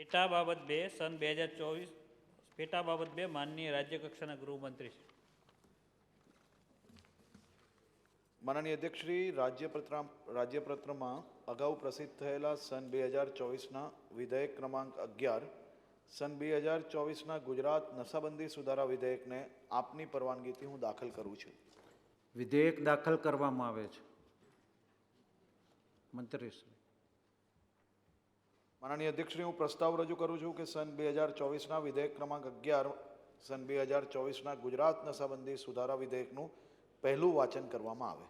પેટા બાબત 2 સન 2024 પેટા બાબત 2 માનનીય રાજ્યકક્ષાના ગૃહમંત્રી શ્રી. માનનીય અધ્યક્ષશ્રી, રાજ્યપત્રમાં અગાઉ પ્રસિદ્ધ થયેલા સન 2024ના વિધેયક ક્રમાંક 11 સન 2024ના ગુજરાત નશાબંધી સુધારા વિધેયકને આપની પરવાનગીથી હું દાખલ કરું છું. વિધેયક દાખલ કરવામાં આવે છે. મંત્રીશ્રી. માનનીય અધ્યક્ષશ્રી, હું પ્રસ્તાવ રજૂ કરું છું કે સન 2024ના વિધેયક ક્રમાંક 11 સન 2024ના ગુજરાત નશાબંધી સુધારા વિધેયકનું પહેલું વાંચન કરવામાં આવે.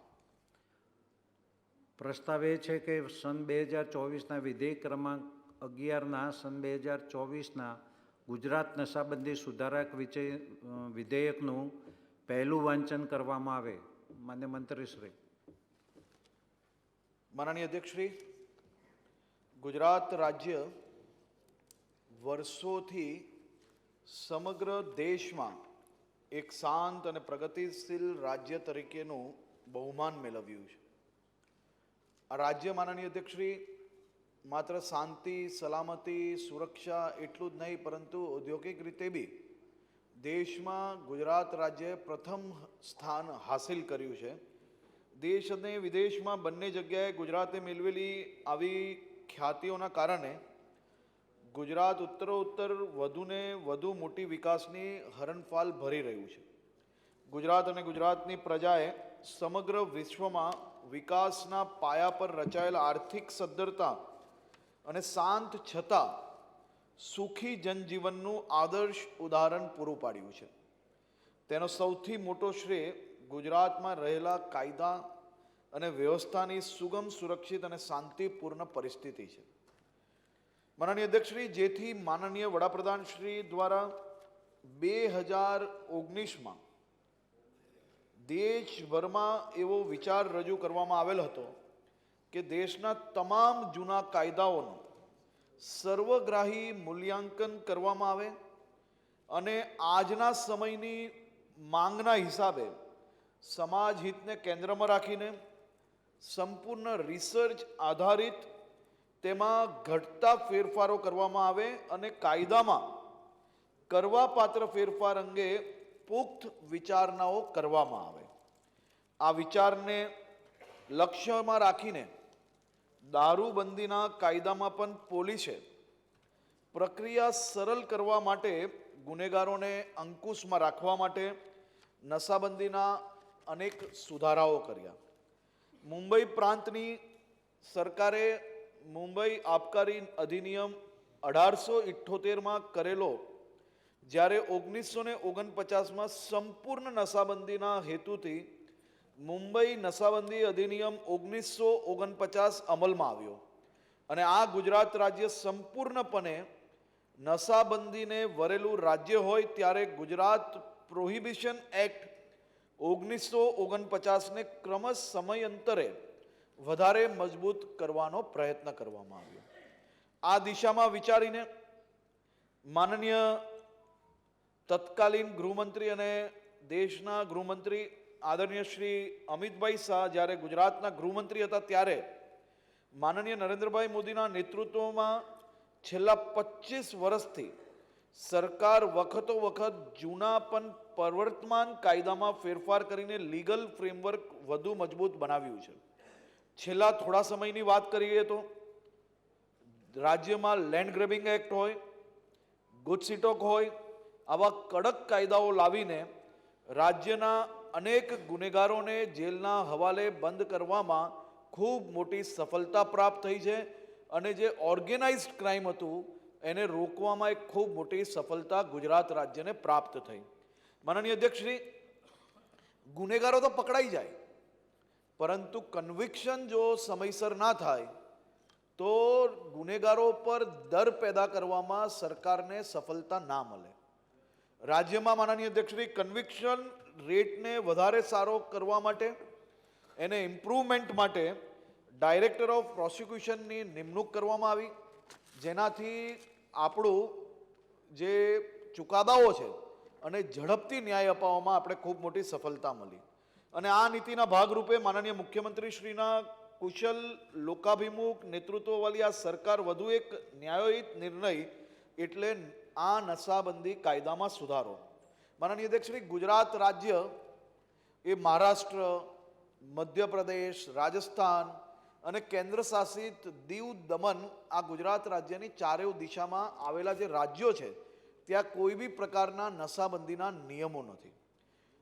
પ્રસ્તાવ એ છે કે સન 2024ના વિધેયક ક્રમાંક 11ના સન 2024ના ગુજરાત નશાબંધી સુધારા વિધેયકનું પહેલું વાંચન કરવામાં આવે. માન્ય મંત્રીશ્રી. માનનીય અધ્યક્ષશ્રી, ગુજરાત રાજ્ય વર્ષોથી સમગ્ર દેશમાં એક શાંત અને પ્રગતિશીલ રાજ્ય તરીકેનું બહુમાન મેળવ્યું છે. આ રાજ્ય, માનનીય અધ્યક્ષશ્રી, માત્ર શાંતિ, સલામતી, સુરક્ષા એટલું જ નહીં, પરંતુ ઔદ્યોગિક રીતે બી દેશમાં ગુજરાત રાજ્યએ પ્રથમ સ્થાન હાસિલ કર્યું છે. દેશ અને વિદેશમાં બંને જગ્યાએ ગુજરાતે મેળવેલી આવી ખ્યાતિઓના કારણે ગુજરાત ઉત્તરોત્તર વધુને વધુ મોટી વિકાસની હરણફાળ ભરી રહ્યું છે. ગુજરાત અને ગુજરાતની પ્રજાએ સમગ્ર વિશ્વમાં વિકાસના પાયા પર રચાયેલ આર્થિક સદ્ધરતા અને શાંત છતાં સુખી જનજીવનનું આદર્શ ઉદાહરણ પૂરું પાડ્યું છે. તેનો સૌથી મોટો શ્રેય ગુજરાતમાં રહેલા કાયદા અને વ્યવસ્થાની સુગમ, સુરક્ષિત અને શાંતિપૂર્ણ પરિસ્થિતિ છે. માનનીય અધ્યક્ષશ્રી, જેથી માનનીય વડાપ્રધાન શ્રી દ્વારા 2019માં દેશભરમાં એવો વિચાર રજૂ કરવામાં આવેલ હતો કે દેશના તમામ જૂના કાયદાઓનું સર્વગ્રાહી મૂલ્યાંકન કરવામાં આવે અને આજના સમયની માંગના હિસાબે સમાજ હિતને કેન્દ્રમાં રાખીને સંપૂર્ણ રિસર્ચ આધારિત તેમાં ઘટતા ફેરફારો કરવામાં આવે અને કાયદામાં કરવાપાત્ર ફેરફાર અંગે પુખ્ત વિચારણાઓ કરવામાં આવે. આ વિચારને લક્ષ્યમાં રાખીને દારૂબંધીના કાયદામાં પણ પોલીસે પ્રક્રિયા સરળ કરવા માટે, ગુનેગારોને અંકુશમાં રાખવા માટે નશાબંધીના અનેક સુધારાઓ કર્યા. મુંબઈ પ્રાંતની સરકારે મુંબઈ આબકારી અધિનિયમ 1878માં કરેલો, જ્યારે 1949માં સંપૂર્ણ નશાબંધીના હેતુથી મુંબઈ નશાબંધી અધિનિયમ 1949 અમલમાં આવ્યો અને આ ગુજરાત રાજ્ય સંપૂર્ણપણે નશાબંધીને વરેલું રાજ્ય હોય ત્યારે ગુજરાત પ્રોહિબિશન એક્ટ 1949ને ક્રમશ સમયાંતરે વધારે મજબૂત કરવાનો પ્રયત્ન કરવામાં આવ્યો. આ દિશામાં વિચારીને માનનીય તત્કાલીન ગૃહમંત્રી અને દેશના ગૃહમંત્રી આદરણીય શ્રી અમિતભાઈ શાહ જ્યારે ગુજરાતના ગૃહમંત્રી હતા ત્યારે માનનીય નરેન્દ્રભાઈ મોદીના નેતૃત્વમાં છેલ્લા 25 વર્ષથી સરકાર વખતો વખત જૂના પણ પ્રવર્તમાન કાયદામાં ફેરફાર કરીને લીગલ ફ્રેમવર્ક વધુ મજબૂત બનાવ્યું છે. છેલ્લા થોડા સમયની વાત કરીએ તો રાજ્યમાં લેન્ડ ગ્રેબિંગ એક્ટ હોય, ગુજસીટોક હોય, આવા કડક કાયદાઓ લાવીને રાજ્યના અનેક ગુનેગારોને જેલના હવાલે બંધ કરવામાં ખૂબ મોટી સફળતા પ્રાપ્ત થઈ છે અને જે ઓર્ગેનાઇઝડ ક્રાઇમ હતું એને રોકવામાં એક ખૂબ મોટી સફળતા ગુજરાત રાજ્યને પ્રાપ્ત થઈ. માનનીય અધ્યક્ષશ્રી, ગુનેગારો તો પકડાઈ જાય, પરંતુ કન્વિક્શન જો સમયસર ના થાય તો ગુનેગારો પર દર પેદા કરવામાં સરકારને સફળતા ના મળે. રાજ્યમાં માનનીય અધ્યક્ષશ્રી, કન્વિક્શન રેટને વધારે સારો કરવા માટે, એને ઇમ્પ્રુવમેન્ટ માટે ડાયરેક્ટર ઓફ પ્રોસિક્યુશનની નિમણૂક કરવામાં આવી, જેનાથી આપણું જે ચુકાદાઓ છે અને ઝડપથી ન્યાય અપાવવામાં આપણે ખૂબ મોટી સફળતા મળી. અને આ નીતિના ભાગરૂપે માનનીય મુખ્યમંત્રી શ્રીના કુશલ લોકાભિમુખ નેતૃત્વવાળી આ સરકાર વધુ એક ન્યાયોહિત નિર્ણય એટલે આ નશાબંધી કાયદામાં સુધારો. માનનીય અધ્યક્ષશ્રી, ગુજરાત રાજ્ય એ મહારાષ્ટ્ર, મધ્યપ્રદેશ, રાજસ્થાન અને કેન્દ્ર શાસિત દીવ દમન આ ગુજરાત રાજ્યની ચારેય દિશામાં આવેલા જે રાજ્યો છે ત્યાં કોઈ બી પ્રકારના નશાબંધીના નિયમો નથી.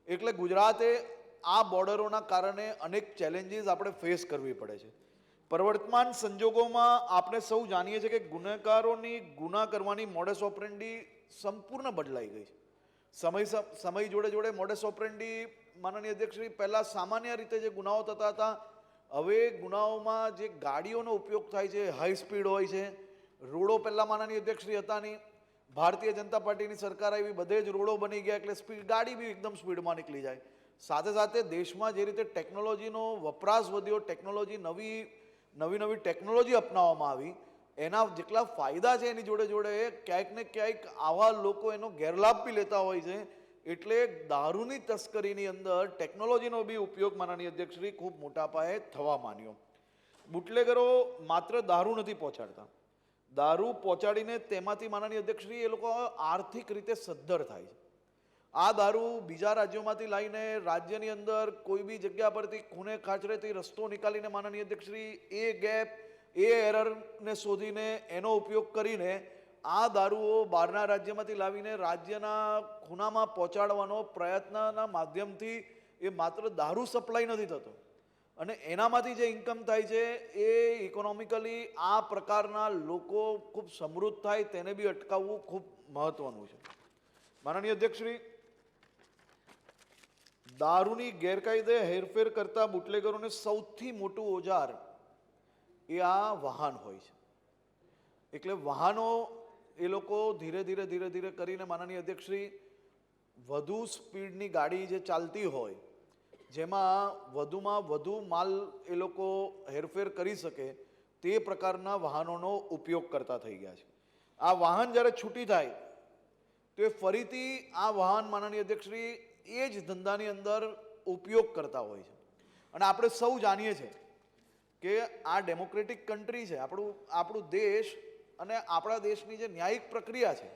એટલે ગુજરાતે આ બોર્ડરોના કારણે અનેક ચેલેન્જીસ આપણે ફેસ કરવી પડે છે. પ્રવર્તમાન સંજોગોમાં આપણે સૌ જાણીએ છીએ કે ગુનેગારોની ગુના કરવાની મોડસ ઓપરેન્ડી સંપૂર્ણ બદલાઈ ગઈ છે. સમય જોડે જોડે મોડસ ઓપરેન્ડી માનનીય અધ્યક્ષશ્રી પહેલાં સામાન્ય રીતે જે ગુનાઓ થતા હતા, હવે ગુનાઓમાં જે ગાડીઓનો ઉપયોગ થાય છે, હાઈ સ્પીડ હોય છે. રોડો પહેલાં માનનીય અધ્યક્ષશ્રી હતા નહીં, ભારતીય જનતા પાર્ટીની સરકાર આવી, બધે જ રોડો બની ગયા એટલે ગાડી બી એકદમ સ્પીડમાં નીકળી જાય. સાથે સાથે દેશમાં જે રીતે ટેકનોલોજીનો વપરાશ વધ્યો, નવી ટેકનોલોજી અપનાવવામાં આવી, એના જેટલા ફાયદા છે એની જોડે જોડે ક્યાંક ને ક્યાંક આવા લોકો એનો ગેરલાભ બી લેતા હોય છે. એટલે દારૂની તસ્કરીની અંદર ટેકનોલોજીનો બી ઉપયોગ માનનીય અધ્યક્ષશ્રી ખૂબ મોટા પાયે થવા માંડ્યો. બુટલેગરો માત્ર દારૂ નથી પહોંચાડતા, દારૂ પહોંચાડીને તેમાંથી માનનીય અધ્યક્ષશ્રી એ લોકો આર્થિક રીતે સદ્ધર થાય છે. આ દારૂ બીજા રાજ્યોમાંથી લાવીને રાજ્યની અંદર કોઈ બી જગ્યા પરથી ખૂણે ખાચરેથી રસ્તો નીકાળીને માનનીય અધ્યક્ષશ્રી એ ગેપ, એ એરરને શોધીને એનો ઉપયોગ કરીને આ દારૂઓ બહારના રાજ્યમાંથી લાવીને રાજ્યના ખૂણામાં પહોંચાડવાનો પ્રયત્નના માધ્યમથી એ માત્ર દારૂ સપ્લાય નથી થતો અને એનામાંથી જે ઇન્કમ થાય છે એ ઇકોનોમિકલી આ પ્રકારના લોકો ખૂબ સમૃદ્ધ થાય તેને બી અટકાવવું ખૂબ મહત્વનું છે. માનનીય અધ્યક્ષશ્રી, દારૂની ગેરકાયદે હેરફેર કરતા બુટલેગરોને સૌથી મોટું ઓજાર એ આ વાહન હોય છે. એટલે વાહનો એ લોકો ધીરે ધીરે કરીને માનનીય અધ્યક્ષશ્રી વધુ સ્પીડની ગાડી જે ચાલતી હોય, જેમાં વધુમાં વધુ માલ એ લોકો હેરફેર કરી શકે તે પ્રકારના વાહનોનો ઉપયોગ કરતા થઈ ગયા છે. આ વાહન જ્યારે છૂટી થાય તો એ ફરીથી આ વાહન માનનીય અધ્યક્ષશ્રી એ જ ધંધાની અંદર ઉપયોગ કરતા હોય છે. અને આપણે સૌ જાણીએ છીએ કે આ ડેમોક્રેટિક કન્ટ્રી છે આપણું દેશ, અને આપણા દેશની જે ન્યાયિક પ્રક્રિયા છે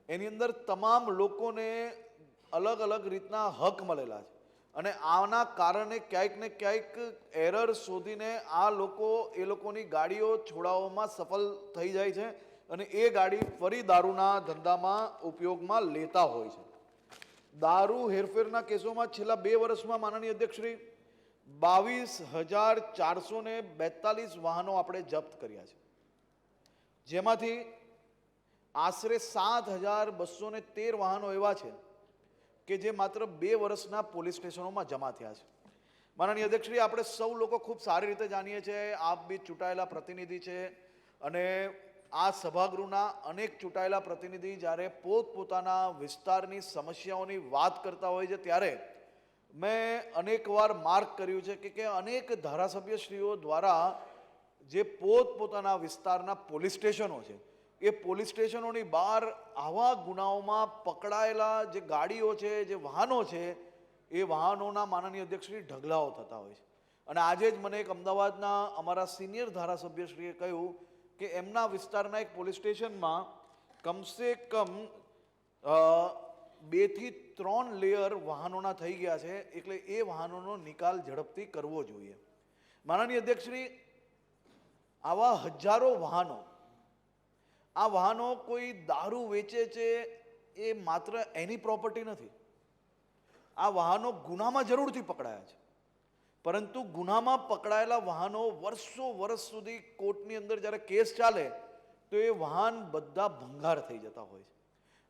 એની અંદર તમામ લોકોને અલગ અલગ રીતના હક મળેલા છે. અને આના કારણે ક્યાંક ને ક્યાંક એરર શોધીને આ લોકો એ લોકોની ગાડીઓ છોડાવવામાં સફળ થઈ જાય છે અને એ ગાડી ફરી દારૂના ધંધામાં ઉપયોગમાં લેતા હોય છે. દારૂ હેરફેરના કેસોમાં છેલ્લા 2 વર્ષમાં માનનીય અધ્યક્ષશ્રી 22,442 વાહનો આપણે જપ્ત કર્યા છે, જેમાંથી આશરે 7,213 વાહનો એવા છે કે જે માત્ર 2 વર્ષના પોલીસ સ્ટેશનોમાં જમા થયા છે. માનનીય અધ્યક્ષશ્રી, આપણે સૌ લોકો ખૂબ સારી રીતે જાણીએ છીએ, આપ બી ચૂંટાયેલા પ્રતિનિધિ છે અને આ સભાગૃહના અનેક ચૂંટાયેલા પ્રતિનિધિ જ્યારે પોતપોતાના વિસ્તારની સમસ્યાઓની વાત કરતા હોય છે ત્યારે મેં અનેકવાર માર્ક કર્યું છે કે અનેક ધારાસભ્યશ્રીઓ દ્વારા જે પોતપોતાના વિસ્તારના પોલીસ સ્ટેશનો છે એ પોલીસ સ્ટેશનોની બહાર આવા ગુનાઓમાં પકડાયેલા જે ગાડીઓ છે, જે વાહનો છે, એ વાહનોના માનનીય અધ્યક્ષશ્રી ઢગલાઓ થતા હોય છે. અને આજે જ મને એક અમદાવાદના અમારા સિનિયર ધારાસભ્યશ્રીએ કહ્યું કે એમના વિસ્તારના એક પોલીસ સ્ટેશનમાં કમસે કમ 2 થી 3 લેયર વાહનોના થઈ ગયા છે. એટલે એ વાહનોનો નિકાલ ઝડપથી કરવો જોઈએ. માનનીય અધ્યક્ષશ્રી, આવા હજારો વાહનો, આ વાહનો કોઈ દારૂ વેચે છે એ માત્ર એની પ્રોપર્ટી નથી. આ વાહનો ગુનામાં જરૂરથી પકડાયા છે, પરંતુ ગુનામાં પકડાયેલા વાહનો વર્ષો સુધી કોર્ટની અંદર જ્યારે કેસ ચાલે તો એ વાહન બધા ભંગાર થઈ જતા હોય છે.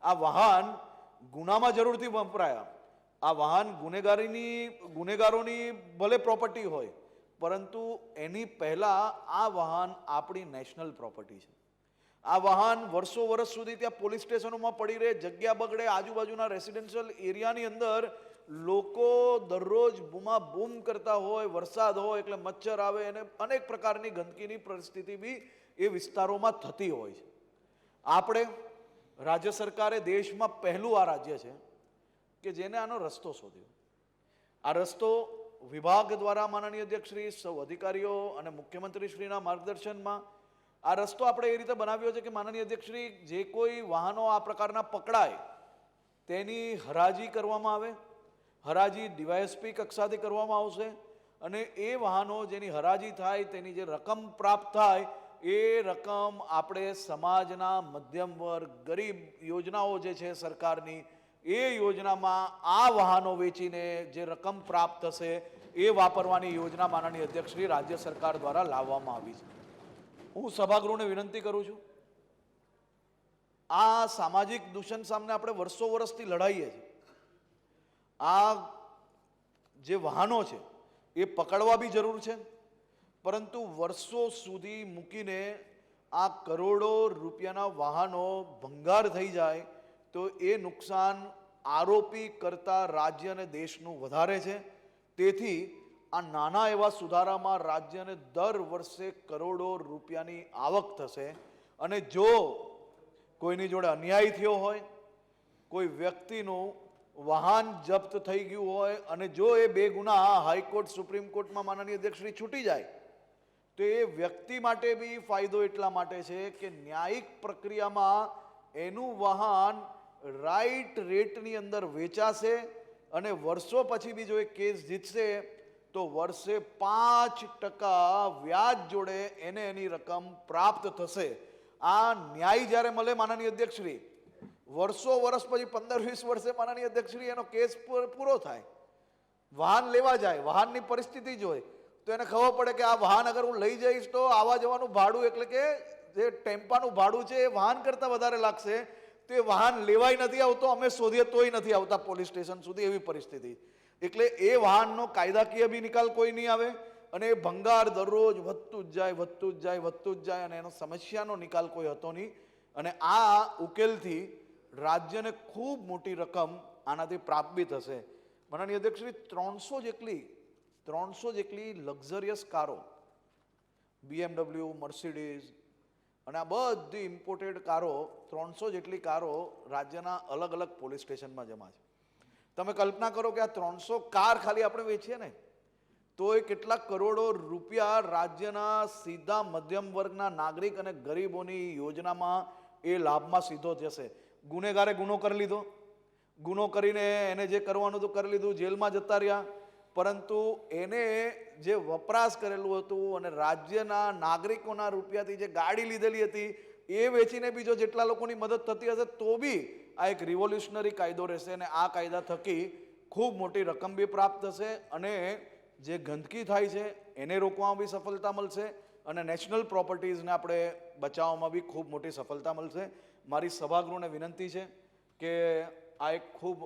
આ વાહન ગુનામાં જરૂરથી વપરાયા, આ વાહન ગુનેગારોની ભલે પ્રોપર્ટી હોય, પરંતુ એની પહેલાં આ વાહન આપણી નેશનલ પ્રોપર્ટી છે. આ વાહન વર્ષો સુધી ત્યાં પોલીસ સ્ટેશનોમાં પડી રહે, જગ્યા બગડે, આજુબાજુના રેસિડેન્શિયલ એરિયાની અંદર લોકો દરરોજ બૂમાબૂમ કરતા હોય, વરસાદ હોય એટલે મચ્છર આવે અને અનેક પ્રકારની ગંદકીની પરિસ્થિતિ બી એ વિસ્તારોમાં થતી હોય છે. આપણે રાજ્ય સરકારે દેશમાં પહેલું આ રાજ્ય છે કે જેને આનો રસ્તો શોધ્યો. આ રસ્તો વિભાગ દ્વારા માનનીય અધ્યક્ષશ્રી, સૌ અધિકારીઓ અને મુખ્યમંત્રીશ્રીના માર્ગદર્શનમાં આ રસ્તો આપણે એ રીતે બનાવ્યો છે કે માનનીય અધ્યક્ષશ્રી, જે કોઈ વાહનો આ પ્રકારના પકડાય તેની હરાજી કરવામાં આવે. હરાજી ડીવાયએસપી કક્ષાથી કરવામાં આવશે અને એ વાહનો જેની હરાજી થાય તેની જે રકમ પ્રાપ્ત થાય એ રકમ આપણે સમાજના મધ્યમ વર્ગ, ગરીબ યોજનાઓ જે છે સરકારની, એ યોજનામાં આ વાહનો વેચીને જે રકમ પ્રાપ્ત થશે એ વાપરવાની યોજના માનનીય અધ્યક્ષશ્રી રાજ્ય સરકાર દ્વારા લાવવામાં આવી છે. હું સભાગૃહને વિનંતી કરું છું, આ સામાજિક દૂષણ સામે આપણે વર્ષો વર્ષથી લડાઈએ છીએ. આ જે વાહનો છે એ પકડવા બી જરૂર છે, પરંતુ વર્ષો સુધી મૂકીને આ કરોડો રૂપિયાના વાહનો ભંગાર થઈ જાય તો એ નુકસાન આરોપી કરતાં રાજ્ય અને દેશનું વધારે છે. તેથી આ નાના એવા સુધારામાં રાજ્યને દર વર્ષે કરોડો રૂપિયાની આવક થશે. અને જો કોઈની જોડે અન્યાય થયો હોય, કોઈ વ્યક્તિનું વાહન જપ્ત થઈ ગયું હોય અને જો એ બે ગુના હાઈકોર્ટ, સુપ્રીમ કોર્ટમાં માનનીય અધ્યક્ષશ્રી છૂટી જાય તો એ વ્યક્તિ માટે બી ફાયદો એટલા માટે છે કે ન્યાયિક પ્રક્રિયામાં એનું વાહન રાઈટ રેટની અંદર વેચાશે અને વર્ષો પછી બી જો એ કેસ જીતશે તો વર્ષે 5% વ્યાજ જોડે એને એની રકમ પ્રાપ્ત થશે. આ ન્યાય જ્યારે મળે માનનીય અધ્યક્ષશ્રી, વર્ષો વર્ષ પછી 15-20 વર્ષે માનનીય અધ્યક્ષશ્રી એનો કેસ પૂરો થાય, વાહન લેવા જાય, વાહનની પરિસ્થિતિ જોઈ તો એને ખબર પડે કે આ વાહન અગર હું લઈ જઈશ તો આવવા જવાનું ભાડું, એટલે કે જે ટેમ્પાનું ભાડું છે એ વાહન કરતાં વધારે લાગશે, તો એ વાહન લેવાય નથી આવતો, અમે શોધીએ તોય નથી આવતા પોલીસ સ્ટેશન સુધી, એવી પરિસ્થિતિ. એટલે એ વાહનનો કાયદાકીય બી નિકાલ કોઈ નહીં આવે અને એ ભંગાર દરરોજ વધતું જ જાય, વધતું જ જાય, વધતું જ જાય અને એનો સમસ્યાનો નિકાલ કોઈ હતો નહીં. અને આ ઉકેલથી રાજ્યને ખૂબ મોટી રકમ આનાથી પ્રાપ્ત બી થશે. માનનીય અધ્યક્ષશ્રી, 300 જેટલી લક્ઝરિયસ કારો, BMW, મર્સિડીઝ અને આ બધી ઇમ્પોર્ટેડ કારો, 300 જેટલી કારો રાજ્યના અલગ અલગ પોલીસ સ્ટેશનમાં જમા છે. તમે કલ્પના કરો કે આ 300 કાર ખાલી આપણે વેચીએ ને તો એ કેટલાક કરોડો રૂપિયા રાજ્યના સીધા મધ્યમ વર્ગના નાગરિક અને ગરીબોની યોજનામાં એ લાભમાં સીધો જશે. ગુનેગારે ગુનો કરી લીધો, ગુનો કરીને એને જે કરવાનું હતું કરી લીધું, જેલમાં જતા રહ્યા, પરંતુ એને જે વપરાશ કરેલું હતું અને રાજ્યના નાગરિકોના રૂપિયાથી જે ગાડી લીધેલી હતી એ વેચીને બીજો જેટલા લોકોની મદદ થતી હશે તો બી આ એક રિવોલ્યુશનરી કાયદો રહેશે અને આ કાયદા થકી ખૂબ મોટી રકમ બી પ્રાપ્ત થશે અને જે ગંદકી થાય છે એને રોકવામાં બી સફળતા મળશે અને નેશનલ પ્રોપર્ટીઝને આપણે બચાવવામાં બી ખૂબ મોટી સફળતા મળશે. મારી સભાગૃહને વિનંતી છે કે આ એક ખૂબ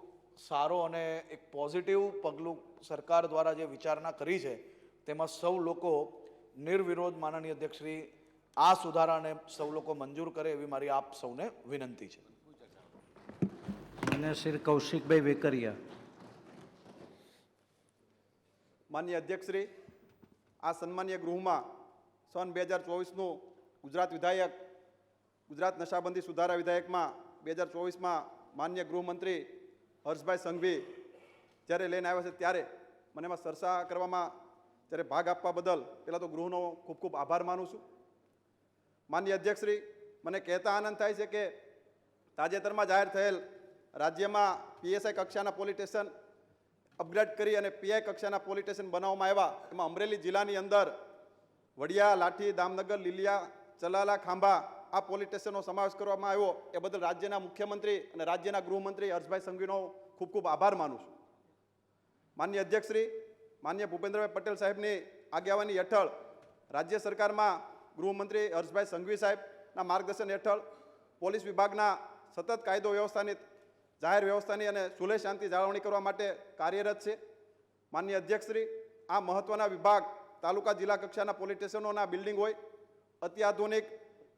સારો અને એક પોઝિટિવ પગલું સરકાર દ્વારા જે વિચારણા કરી છે તેમાં સૌ લોકો નિર્વિરોધ માનનીય અધ્યક્ષશ્રી આ સુધારાને સૌ લોકો મંજૂર કરે એવી મારી આપ સૌને વિનંતી છે. અને શ્રી કૌશિકભાઈ વેકરિયા. માનનીય અધ્યક્ષશ્રી, આ સન્માનીય ગૃહમાં સન 2024નું ગુજરાત વિધાયક, ગુજરાત નશાબંધી સુધારા વિધાયકમાં 2024માં માનનીય ગૃહમંત્રી હર્ષભાઈ સંઘવી જ્યારે લઈને આવ્યા છે ત્યારે મને એમાં ચર્ચા કરવામાં જ્યારે ભાગ આપવા બદલ પહેલાં તો ગૃહનો ખૂબ ખૂબ આભાર માનું છું. માનનીય અધ્યક્ષશ્રી, મને કહેતા આનંદ થાય છે કે તાજેતરમાં જાહેર થયેલ રાજ્યમાં PSI કક્ષાના પોલીસ સ્ટેશન અપગ્રેડ કરી અને PI કક્ષાના પોલીસ સ્ટેશન બનાવવામાં આવ્યા. એમાં અમરેલી જિલ્લાની અંદર વડિયા, લાઠી, દામનગર, લીલિયા, ચલાલા, ખાંભા આ પોલીસ સ્ટેશનનો સમાવેશ કરવામાં આવ્યો. એ બદલ રાજ્યના મુખ્યમંત્રી અને રાજ્યના ગૃહમંત્રી હર્ષભાઈ સંઘવીનો ખૂબ ખૂબ આભાર માનું છું. માનનીય અધ્યક્ષશ્રી, માનનીય ભૂપેન્દ્રભાઈ પટેલ સાહેબની આગેવાની હેઠળ રાજ્ય સરકારમાં ગૃહમંત્રી હર્ષભાઈ સંઘવી સાહેબના માર્ગદર્શન હેઠળ પોલીસ વિભાગના સતત કાયદો વ્યવસ્થાની, જાહેર વ્યવસ્થાની અને સુલેહ શાંતિ જાળવણી કરવા માટે કાર્યરત છે. માનનીય અધ્યક્ષશ્રી, આ મહત્ત્વના વિભાગ તાલુકા જિલ્લા કક્ષાના પોલીસ સ્ટેશનોના બિલ્ડિંગ હોય અત્યાધુનિક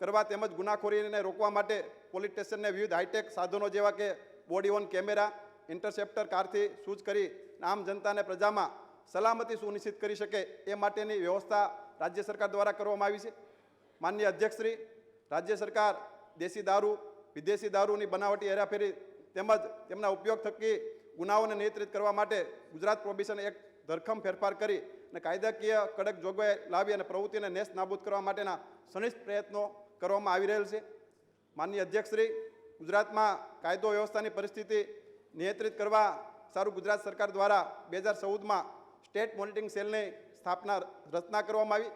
કરવા તેમજ ગુનાખોરીને રોકવા માટે પોલીસ સ્ટેશનને વિવિધ હાઈટેક સાધનો જેવા કે બોડી ઓન કેમેરા, ઇન્ટરસેપ્ટર કારથી સૂચ કરી આમ જનતાને પ્રજામાં સલામતી સુનિશ્ચિત કરી શકે એ માટેની વ્યવસ્થા રાજ્ય સરકાર દ્વારા કરવામાં આવી છે. માનનીય અધ્યક્ષશ્રી, રાજ્ય સરકાર દેશી દારૂ, વિદેશી દારૂની બનાવટી હેરાફેરી તેમજ તેમના ઉપયોગ થકી ગુનાઓને નિયંત્રિત કરવા માટે ગુજરાત પ્રોહિબિશન એક્ટ ધરખમ ફેરફાર કરી અને કાયદાકીય કડક જોગવાઈ લાવી અને પ્રવૃત્તિને નેસ્ત નાબૂદ કરવા માટેના સનિષ્ઠ પ્રયત્નો કરવામાં આવી રહેલ છે. માનનીય અધ્યક્ષશ્રી, ગુજરાતમાં કાયદો વ્યવસ્થાની પરિસ્થિતિ નિયંત્રિત કરવા સારું ગુજરાત સરકાર દ્વારા 2014માં સ્ટેટ મોનિટરિંગ સેલની રચના કરવામાં આવી.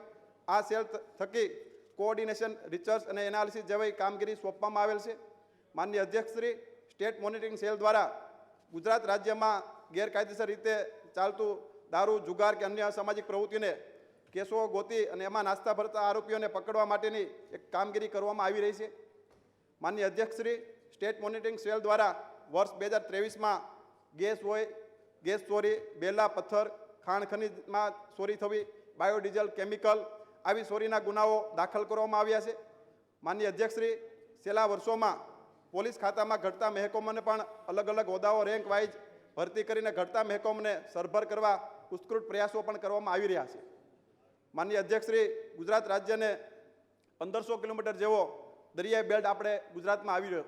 આ સેલ થકી કોઓર્ડિનેશન, રિસર્ચ અને એનાલિસિસ જેવી કામગીરી સોંપવામાં આવેલ છે. માનનીય અધ્યક્ષશ્રી, સ્ટેટ મોનિટરિંગ સેલ દ્વારા ગુજરાત રાજ્યમાં ગેરકાયદેસર રીતે ચાલતું દારૂ, જુગાર કે અન્ય સામાજિક પ્રવૃત્તિઓને કેસો ગોતી અને એમાં નાસ્તા ભરતા આરોપીઓને પકડવા માટેની એક કામગીરી કરવામાં આવી રહી છે. માનનીય અધ્યક્ષશ્રી, સ્ટેટ મોનિટરિંગ સેલ દ્વારા વર્ષ 2023માં ગેસ હોય, ગેસ ચોરી, બેલા, પથ્થર, ખાણ ખનીજમાં ચોરી થવી, બાયોડીઝલ, કેમિકલ આવી ચોરીના ગુનાઓ દાખલ કરવામાં આવ્યા છે. માનનીય અધ્યક્ષશ્રી, છેલ્લા વર્ષોમાં પોલીસ ખાતામાં ઘટતા મહેકમોને પણ અલગ અલગ હોદ્દાઓ રેન્ક વાઇઝ ભરતી કરીને ઘટતા મહેકમોને સરભર કરવા ઉત્કૃષ્ટ પ્રયાસો પણ કરવામાં આવી રહ્યા છે. માનનીય અધ્યક્ષશ્રી, ગુજરાત રાજ્યને 1500 કિલોમીટર જેવો દરિયાઈ બેલ્ટ આપણે ગુજરાતમાં આવી રહ્યો.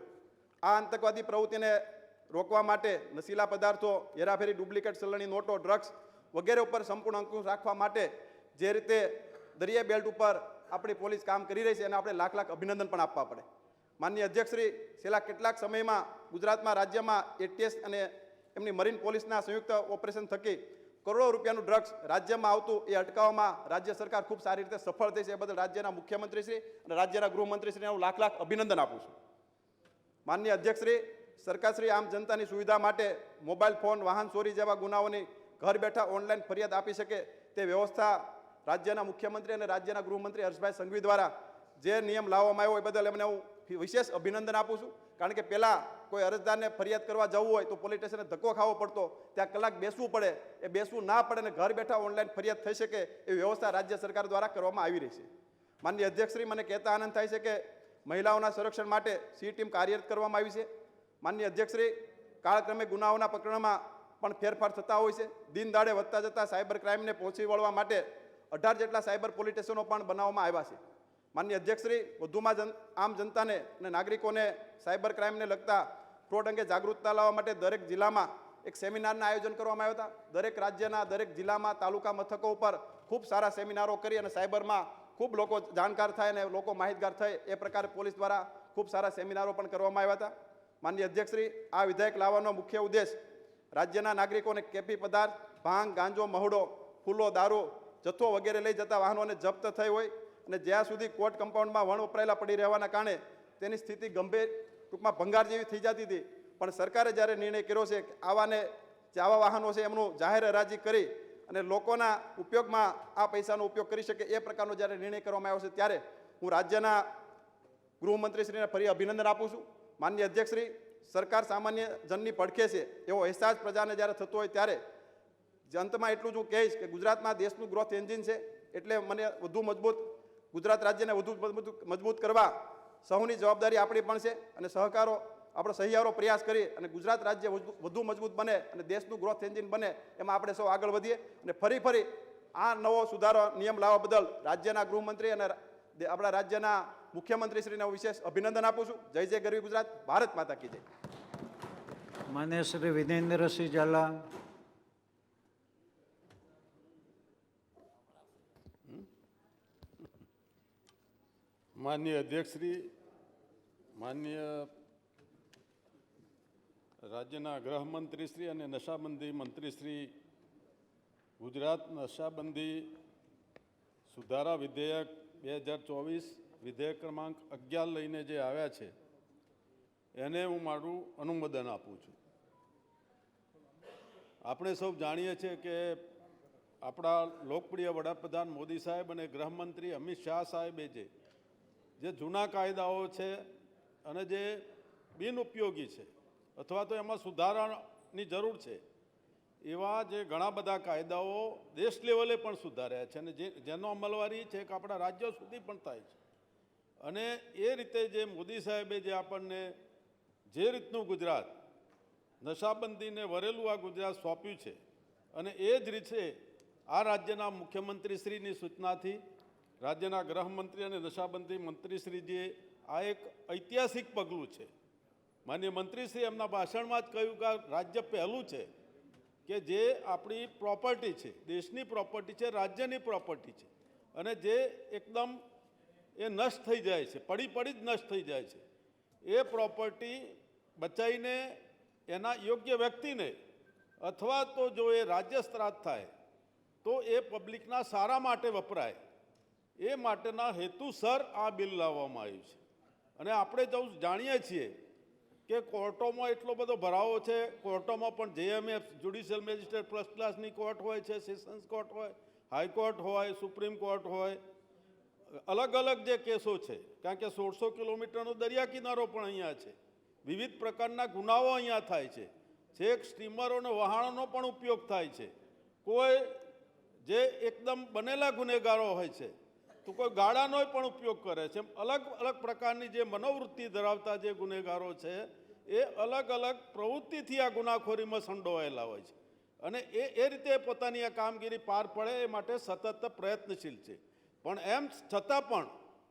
આ આતંકવાદી પ્રવૃત્તિને રોકવા માટે નશીલા પદાર્થો, હેરાફેરી, ડુપ્લિકેટ ચલણી નોટો, ડ્રગ્સ વગેરે ઉપર સંપૂર્ણ અંકુશ રાખવા માટે જે રીતે દરિયાઈ બેલ્ટ ઉપર આપણી પોલીસ કામ કરી રહી છે એને આપણે લાખ લાખ અભિનંદન પણ આપવા પડે. માનનીય અધ્યક્ષશ્રી, છેલ્લા કેટલાક સમયમાં ગુજરાતમાં રાજ્યમાં એટીએસ અને એમની મરીન પોલીસના સંયુક્ત ઓપરેશન થકી કરોડો રૂપિયાનું ડ્રગ્સ રાજ્યમાં આવતું એ અટકાવવામાં રાજ્ય સરકાર ખૂબ સારી રીતે સફળ થઈ છે. એ બદલ રાજ્યના મુખ્યમંત્રીશ્રી અને રાજ્યના ગૃહમંત્રીશ્રીને હું લાખ લાખ અભિનંદન આપું છું. માનનીય અધ્યક્ષશ્રી, સરકારશ્રી આમ જનતાની સુવિધા માટે મોબાઈલ ફોન, વાહન ચોરી જેવા ગુનાઓની ઘર બેઠા ઓનલાઈન ફરિયાદ આપી શકે તે વ્યવસ્થા રાજ્યના મુખ્યમંત્રી અને રાજ્યના ગૃહમંત્રી હર્ષભાઈ સંઘવી દ્વારા જે નિયમ લાવવામાં આવ્યો એ બદલ એમને હું વિશેષ અભિનંદન આપું છું. કારણ કે પહેલાં કોઈ અરજદારને ફરિયાદ કરવા જવું હોય તો પોલીસ સ્ટેશને ધક્કો ખાવો પડતો, ત્યાં કલાક બેસવું પડે. એ બેસવું ના પડે ને ઘર બેઠા ઓનલાઈન ફરિયાદ થઈ શકે એવી વ્યવસ્થા રાજ્ય સરકાર દ્વારા કરવામાં આવી રહી છે. માનનીય અધ્યક્ષશ્રી, મને કહેતા આનંદ થાય છે કે મહિલાઓના સંરક્ષણ માટે સી ટીમ કાર્યરત કરવામાં આવી છે. માનનીય અધ્યક્ષશ્રી, કાળક્રમે ગુનાઓના પ્રકરણમાં પણ ફેરફાર થતા હોય છે. દિન દાડે વધતા જતા સાયબર ક્રાઇમને પહોંચી વળવા માટે 18 જેટલા સાયબર પોલીસ સ્ટેશનો પણ બનાવવામાં આવ્યા છે. માનનીય અધ્યક્ષશ્રી, વધુમાં આમ જનતાને અને નાગરિકોને સાયબર ક્રાઇમને લગતા ફ્રોડ અંગે જાગૃતતા લાવવા માટે દરેક જિલ્લામાં એક સેમિનારના આયોજન કરવામાં આવ્યા હતા. દરેક રાજ્યના દરેક જિલ્લામાં તાલુકા મથકો ઉપર ખૂબ સારા સેમિનારો કરી અને સાયબરમાં ખૂબ લોકો જાણકાર થાય અને લોકો માહિતગાર થાય એ પ્રકારે પોલીસ દ્વારા ખૂબ સારા સેમિનારો પણ કરવામાં આવ્યા હતા. માનનીય અધ્યક્ષશ્રી, આ વિધેયક લાવવાનો મુખ્ય ઉદ્દેશ રાજ્યના નાગરિકોને કેફી પદાર્થ, ભાંગ, ગાંજો, મહુડો, ફૂલો, દારૂ, જથ્થો વગેરે લઈ જતા વાહનોને જપ્ત થઈ હોય અને જ્યાં સુધી કોર્ટ કમ્પાઉન્ડમાં વણ વપરાયેલા પડી રહેવાના કારણે તેની સ્થિતિ ગંભીર, ટૂંકમાં ભંગાર જેવી થઈ જતી હતી. પણ સરકારે જ્યારે નિર્ણય કર્યો છે કે આવા વાહનો છે એમનું જાહેર હરાજી કરી અને લોકોના ઉપયોગમાં આ પૈસાનો ઉપયોગ કરી શકે એ પ્રકારનો જ્યારે નિર્ણય કરવામાં આવ્યો છે ત્યારે હું રાજ્યના ગૃહમંત્રીશ્રીને ફરી અભિનંદન આપું છું. માનનીય અધ્યક્ષશ્રી, સરકાર સામાન્ય જનની પડખે છે એવો અહેસાસ પ્રજાને જ્યારે થતો હોય ત્યારે અંતમાં એટલું જ હું કહીશ કે ગુજરાતમાં દેશનું ગ્રોથ એન્જિન છે. એટલે મને વધુ મજબૂત ગુજરાત રાજ્યને વધુ મજબૂત કરવા સૌની જવાબદારી આપણી પણ છે અને આપણો સહિયારો પ્રયાસ કરી અને ગુજરાત રાજ્ય વધુ મજબૂત બને અને દેશનું ગ્રોથ એન્જિન બને એમાં આપણે સૌ આગળ વધીએ. અને ફરી આ નવો સુધારો નિયમ લાવવા બદલ રાજ્યના ગૃહમંત્રી અને આપણા રાજ્યના મુખ્યમંત્રીશ્રીને હું વિશેષ અભિનંદન આપું છું. જય જય ગરવી ગુજરાત, ભારત માતા કી જય. માન્ય શ્રી વિનેન્દ્રસિંહ ઝાલા. માનનીય અધ્યક્ષશ્રી, માનનીય રાજ્યના ગૃહમંત્રીશ્રી અને નશાબંધી મંત્રીશ્રી, ગુજરાત નશાબંધી સુધારા વિધેયક 2024 વિધેયક ક્રમાંક 11 લઈને જે આવ્યા છે એને હું મારું અનુમોદન આપું છું. આપણે સૌ જાણીએ છીએ કે આપણા લોકપ્રિય વડાપ્રધાન મોદી સાહેબ અને ગૃહમંત્રી અમિત શાહ સાહેબે જે જૂના કાયદાઓ છે અને જે બિનઉપયોગી છે અથવા તો એમાં સુધારાની જરૂર છે એવા જે ઘણા બધા કાયદાઓ દેશ લેવલે પણ સુધાર્યા છે અને જેનો અમલવારી છે કે આપણા રાજ્યો સુધી પણ થાય છે. અને એ રીતે જે મોદી સાહેબે જે આપણને જે રીતનું ગુજરાત નશાબંધીને વરેલું આ ગુજરાત સોંપ્યું છે અને એ જ રીતે આ રાજ્યના મુખ્યમંત્રીશ્રીની સૂચનાથી રાજ્યના ગૃહમંત્રી અને નશાબંધી મંત્રીશ્રીજીએ આ એક ઐતિહાસિક પગલું છે. માનનીય મંત્રીશ્રી એમના ભાષણમાં જ કહ્યું કે રાજ્ય પહેલું છે કે જે આપણી પ્રોપર્ટી છે, દેશની પ્રોપર્ટી છે, રાજ્યની પ્રોપર્ટી છે, અને જે એકદમ એ નષ્ટ થઈ જાય છે, પડી જ નષ્ટ થઈ જાય છે, એ પ્રોપર્ટી બચાવીને એના યોગ્ય વ્યક્તિને અથવા તો જો એ રાજ્ય શ્રાદ્ધ થાય તો એ પબ્લિકના સારા માટે વપરાય, એ માટેના હેતુસર આ બિલ લાવવામાં આવ્યું છે. અને આપણે જો જાણીએ છીએ કે કોર્ટોમાં એટલો બધો ભરાવો છે, કોર્ટોમાં પણ જેએમએફ જ્યુડિશિયલ મેજિસ્ટ્રેટ ફર્સ્ટ ક્લાસની કોર્ટ હોય છે, સેશન્સ કોર્ટ હોય, હાઈકોર્ટ હોય, સુપ્રીમ કોર્ટ હોય, અલગ અલગ જે કેસો છે, કારણ કે 1600 કિલોમીટરનો દરિયા કિનારો પણ અહીંયા છે, વિવિધ પ્રકારના ગુનાઓ અહીંયા થાય છે, છેક સ્ટીમરો અને વહાણોનો પણ ઉપયોગ થાય છે. કોઈ જે એકદમ બનેલા ગુનેગારો હોય છે તો કોઈ ગાડાનો પણ ઉપયોગ કરે છે. અલગ અલગ પ્રકારની જે મનોવૃત્તિ ધરાવતા જે ગુનેગારો છે એ અલગ અલગ પ્રવૃત્તિથી આ ગુનાખોરીમાં સંડોવાયેલા હોય છે, અને એ રીતે પોતાની આ કામગીરી પાર પડે એ માટે સતત પ્રયત્નશીલ છે. પણ એમ છતાં પણ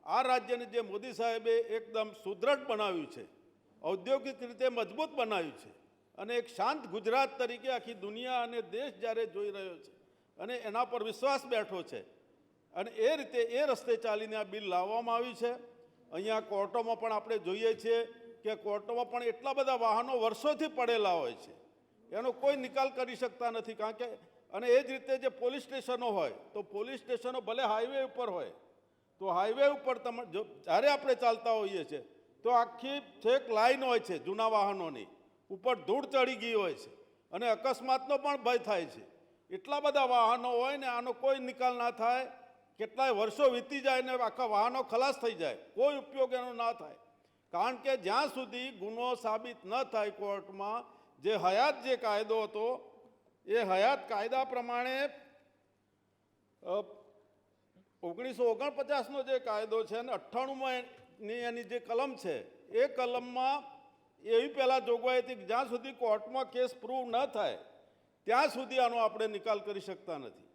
આ રાજ્યને જે મોદી સાહેબે એકદમ સુદૃઢ બનાવ્યું છે, ઔદ્યોગિક રીતે મજબૂત બનાવ્યું છે, અને એક શાંત ગુજરાત તરીકે આખી દુનિયા અને દેશ જ્યારે જોઈ રહ્યો છે અને એના પર વિશ્વાસ બેઠો છે, અને એ રીતે એ રસ્તે ચાલીને આ બિલ લાવવામાં આવ્યું છે. અહીંયા કોર્ટોમાં પણ આપણે જોઈએ છીએ કે કોર્ટોમાં પણ એટલા બધા વાહનો વર્ષોથી પડેલા હોય છે, એનો કોઈ નિકાલ કરી શકતા નથી. કારણ કે અને એ જ રીતે જે પોલીસ સ્ટેશનો હોય તો પોલીસ સ્ટેશનો ભલે હાઈવે ઉપર હોય તો હાઈવે ઉપર જ્યારે આપણે ચાલતા હોઈએ છીએ તો આખી છેક લાઈન હોય છે જૂના વાહનોની, ઉપર ધૂળ ચડી ગઈ હોય છે અને અકસ્માતનો પણ ભય થાય છે. એટલા બધા વાહનો હોય ને આનો કોઈ નિકાલ ના થાય, કેટલાય વર્ષો વીતી જાય ને આખા વાહનો ખલાસ થઈ જાય, કોઈ ઉપયોગ એનો ના થાય. કારણ કે જ્યાં સુધી ગુનો સાબિત ન થાય કોર્ટમાં, જે હયાત જે કાયદો હતો એ હયાત કાયદા પ્રમાણે 1949નો જે કાયદો છે અને 98ની એની જે કલમ છે એ કલમમાં એવી પહેલાં જોગવાઈ હતી કે જ્યાં સુધી કોર્ટમાં કેસ પ્રૂવ ન થાય ત્યાં સુધી આનો આપણે નિકાલ કરી શકતા નથી.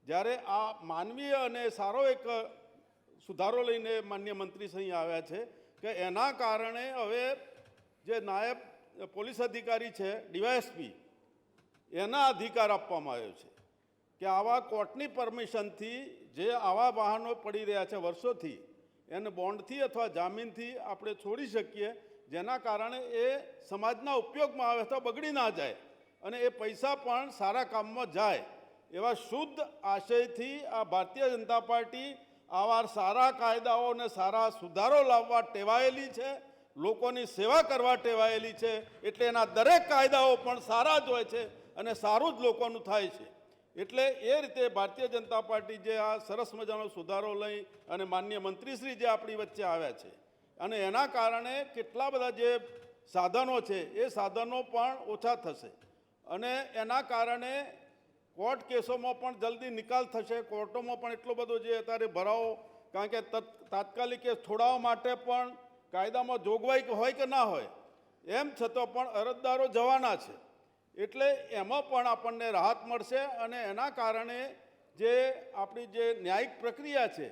જ્યારે આ માનવીય અને સારો એક સુધારો લઈને માન્ય મંત્રી અહીં આવ્યા છે કે એના કારણે હવે જે નાયબ પોલીસ અધિકારી છે ડીવાયએસપી, એના અધિકાર આપવામાં આવ્યો છે કે આવા કોર્ટની પરમિશનથી જે આવા વાહનો પડી રહ્યા છે વર્ષોથી, એને બોન્ડથી અથવા જામીનથી આપણે છોડી શકીએ, જેના કારણે એ સમાજના ઉપયોગમાં આવે અથવા બગડી ના જાય અને એ પૈસા પણ સારા કામમાં જાય. એવા શુદ્ધ આશયથી આ ભારતીય જનતા પાર્ટી આવા સારા કાયદાઓ અને સારા સુધારો લાવવા ટેવાયેલી છે, લોકોની સેવા કરવા ટેવાયેલી છે. એટલે એના દરેક કાયદાઓ પણ સારા જ હોય છે અને સારું જ લોકોનું થાય છે. એટલે એ રીતે ભારતીય જનતા પાર્ટી જે આ સરસ મજાનો સુધારો લઈ અને માન્ય મંત્રીશ્રી જે આપણી વચ્ચે આવ્યા છે, અને એના કારણે કેટલા બધા જે સાધનો છે એ સાધનો પણ ઓછા થશે અને એના કારણે કોર્ટ કેસોમાં પણ જલ્દી નિકાલ થશે. કોર્ટોમાં પણ એટલો બધો જે અત્યારે ભરાવો, કારણ કે તાત્કાલિક કેસ છોડાવવા માટે પણ કાયદામાં જોગવાઈ હોય કે ના હોય, એમ છતાં પણ અરજદારો જવાના છે, એટલે એમાં પણ આપણને રાહત મળશે. અને એના કારણે જે આપણી જે ન્યાયિક પ્રક્રિયા છે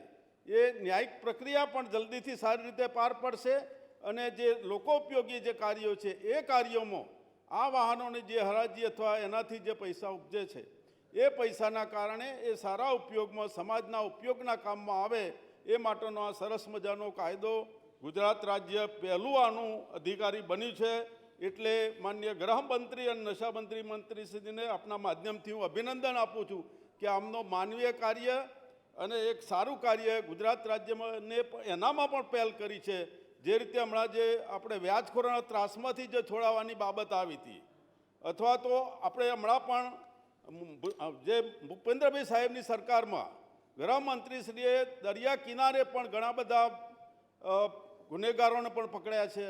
એ ન્યાયિક પ્રક્રિયા પણ જલ્દીથી સારી રીતે પાર પડશે, અને જે લોકો ઉપયોગી જે કાર્યો છે એ કાર્યોમાં આ વાહનોની જે હરાજી અથવા એનાથી જે પૈસા ઉપજે છે એ પૈસાના કારણે એ સારા ઉપયોગમાં, સમાજના ઉપયોગના કામમાં આવે એ માટેનો આ સરસ મજાનો કાયદો ગુજરાત રાજ્ય પહેલું આનું અધિકારી બન્યું છે. એટલે માન્ય ગૃહમંત્રી અને નશાબંધી મંત્રીશ્રીને આપના માધ્યમથી હું અભિનંદન આપું છું કે આમનો માનવીય કાર્ય અને એક સારું કાર્ય ગુજરાત રાજ્યમાં ને એનામાં પણ પહેલ કરી છે. જે રીતે હમણાં જે આપણે વ્યાજખોરોના ત્રાસમાંથી જે છોડાવવાની બાબત આવી હતી, અથવા તો આપણે હમણાં પણ જે ભૂપેન્દ્રભાઈ સાહેબની સરકારમાં ગૃહમંત્રીશ્રીએ દરિયા કિનારે પણ ઘણા બધા ગુનેગારોને પણ પકડ્યા છે.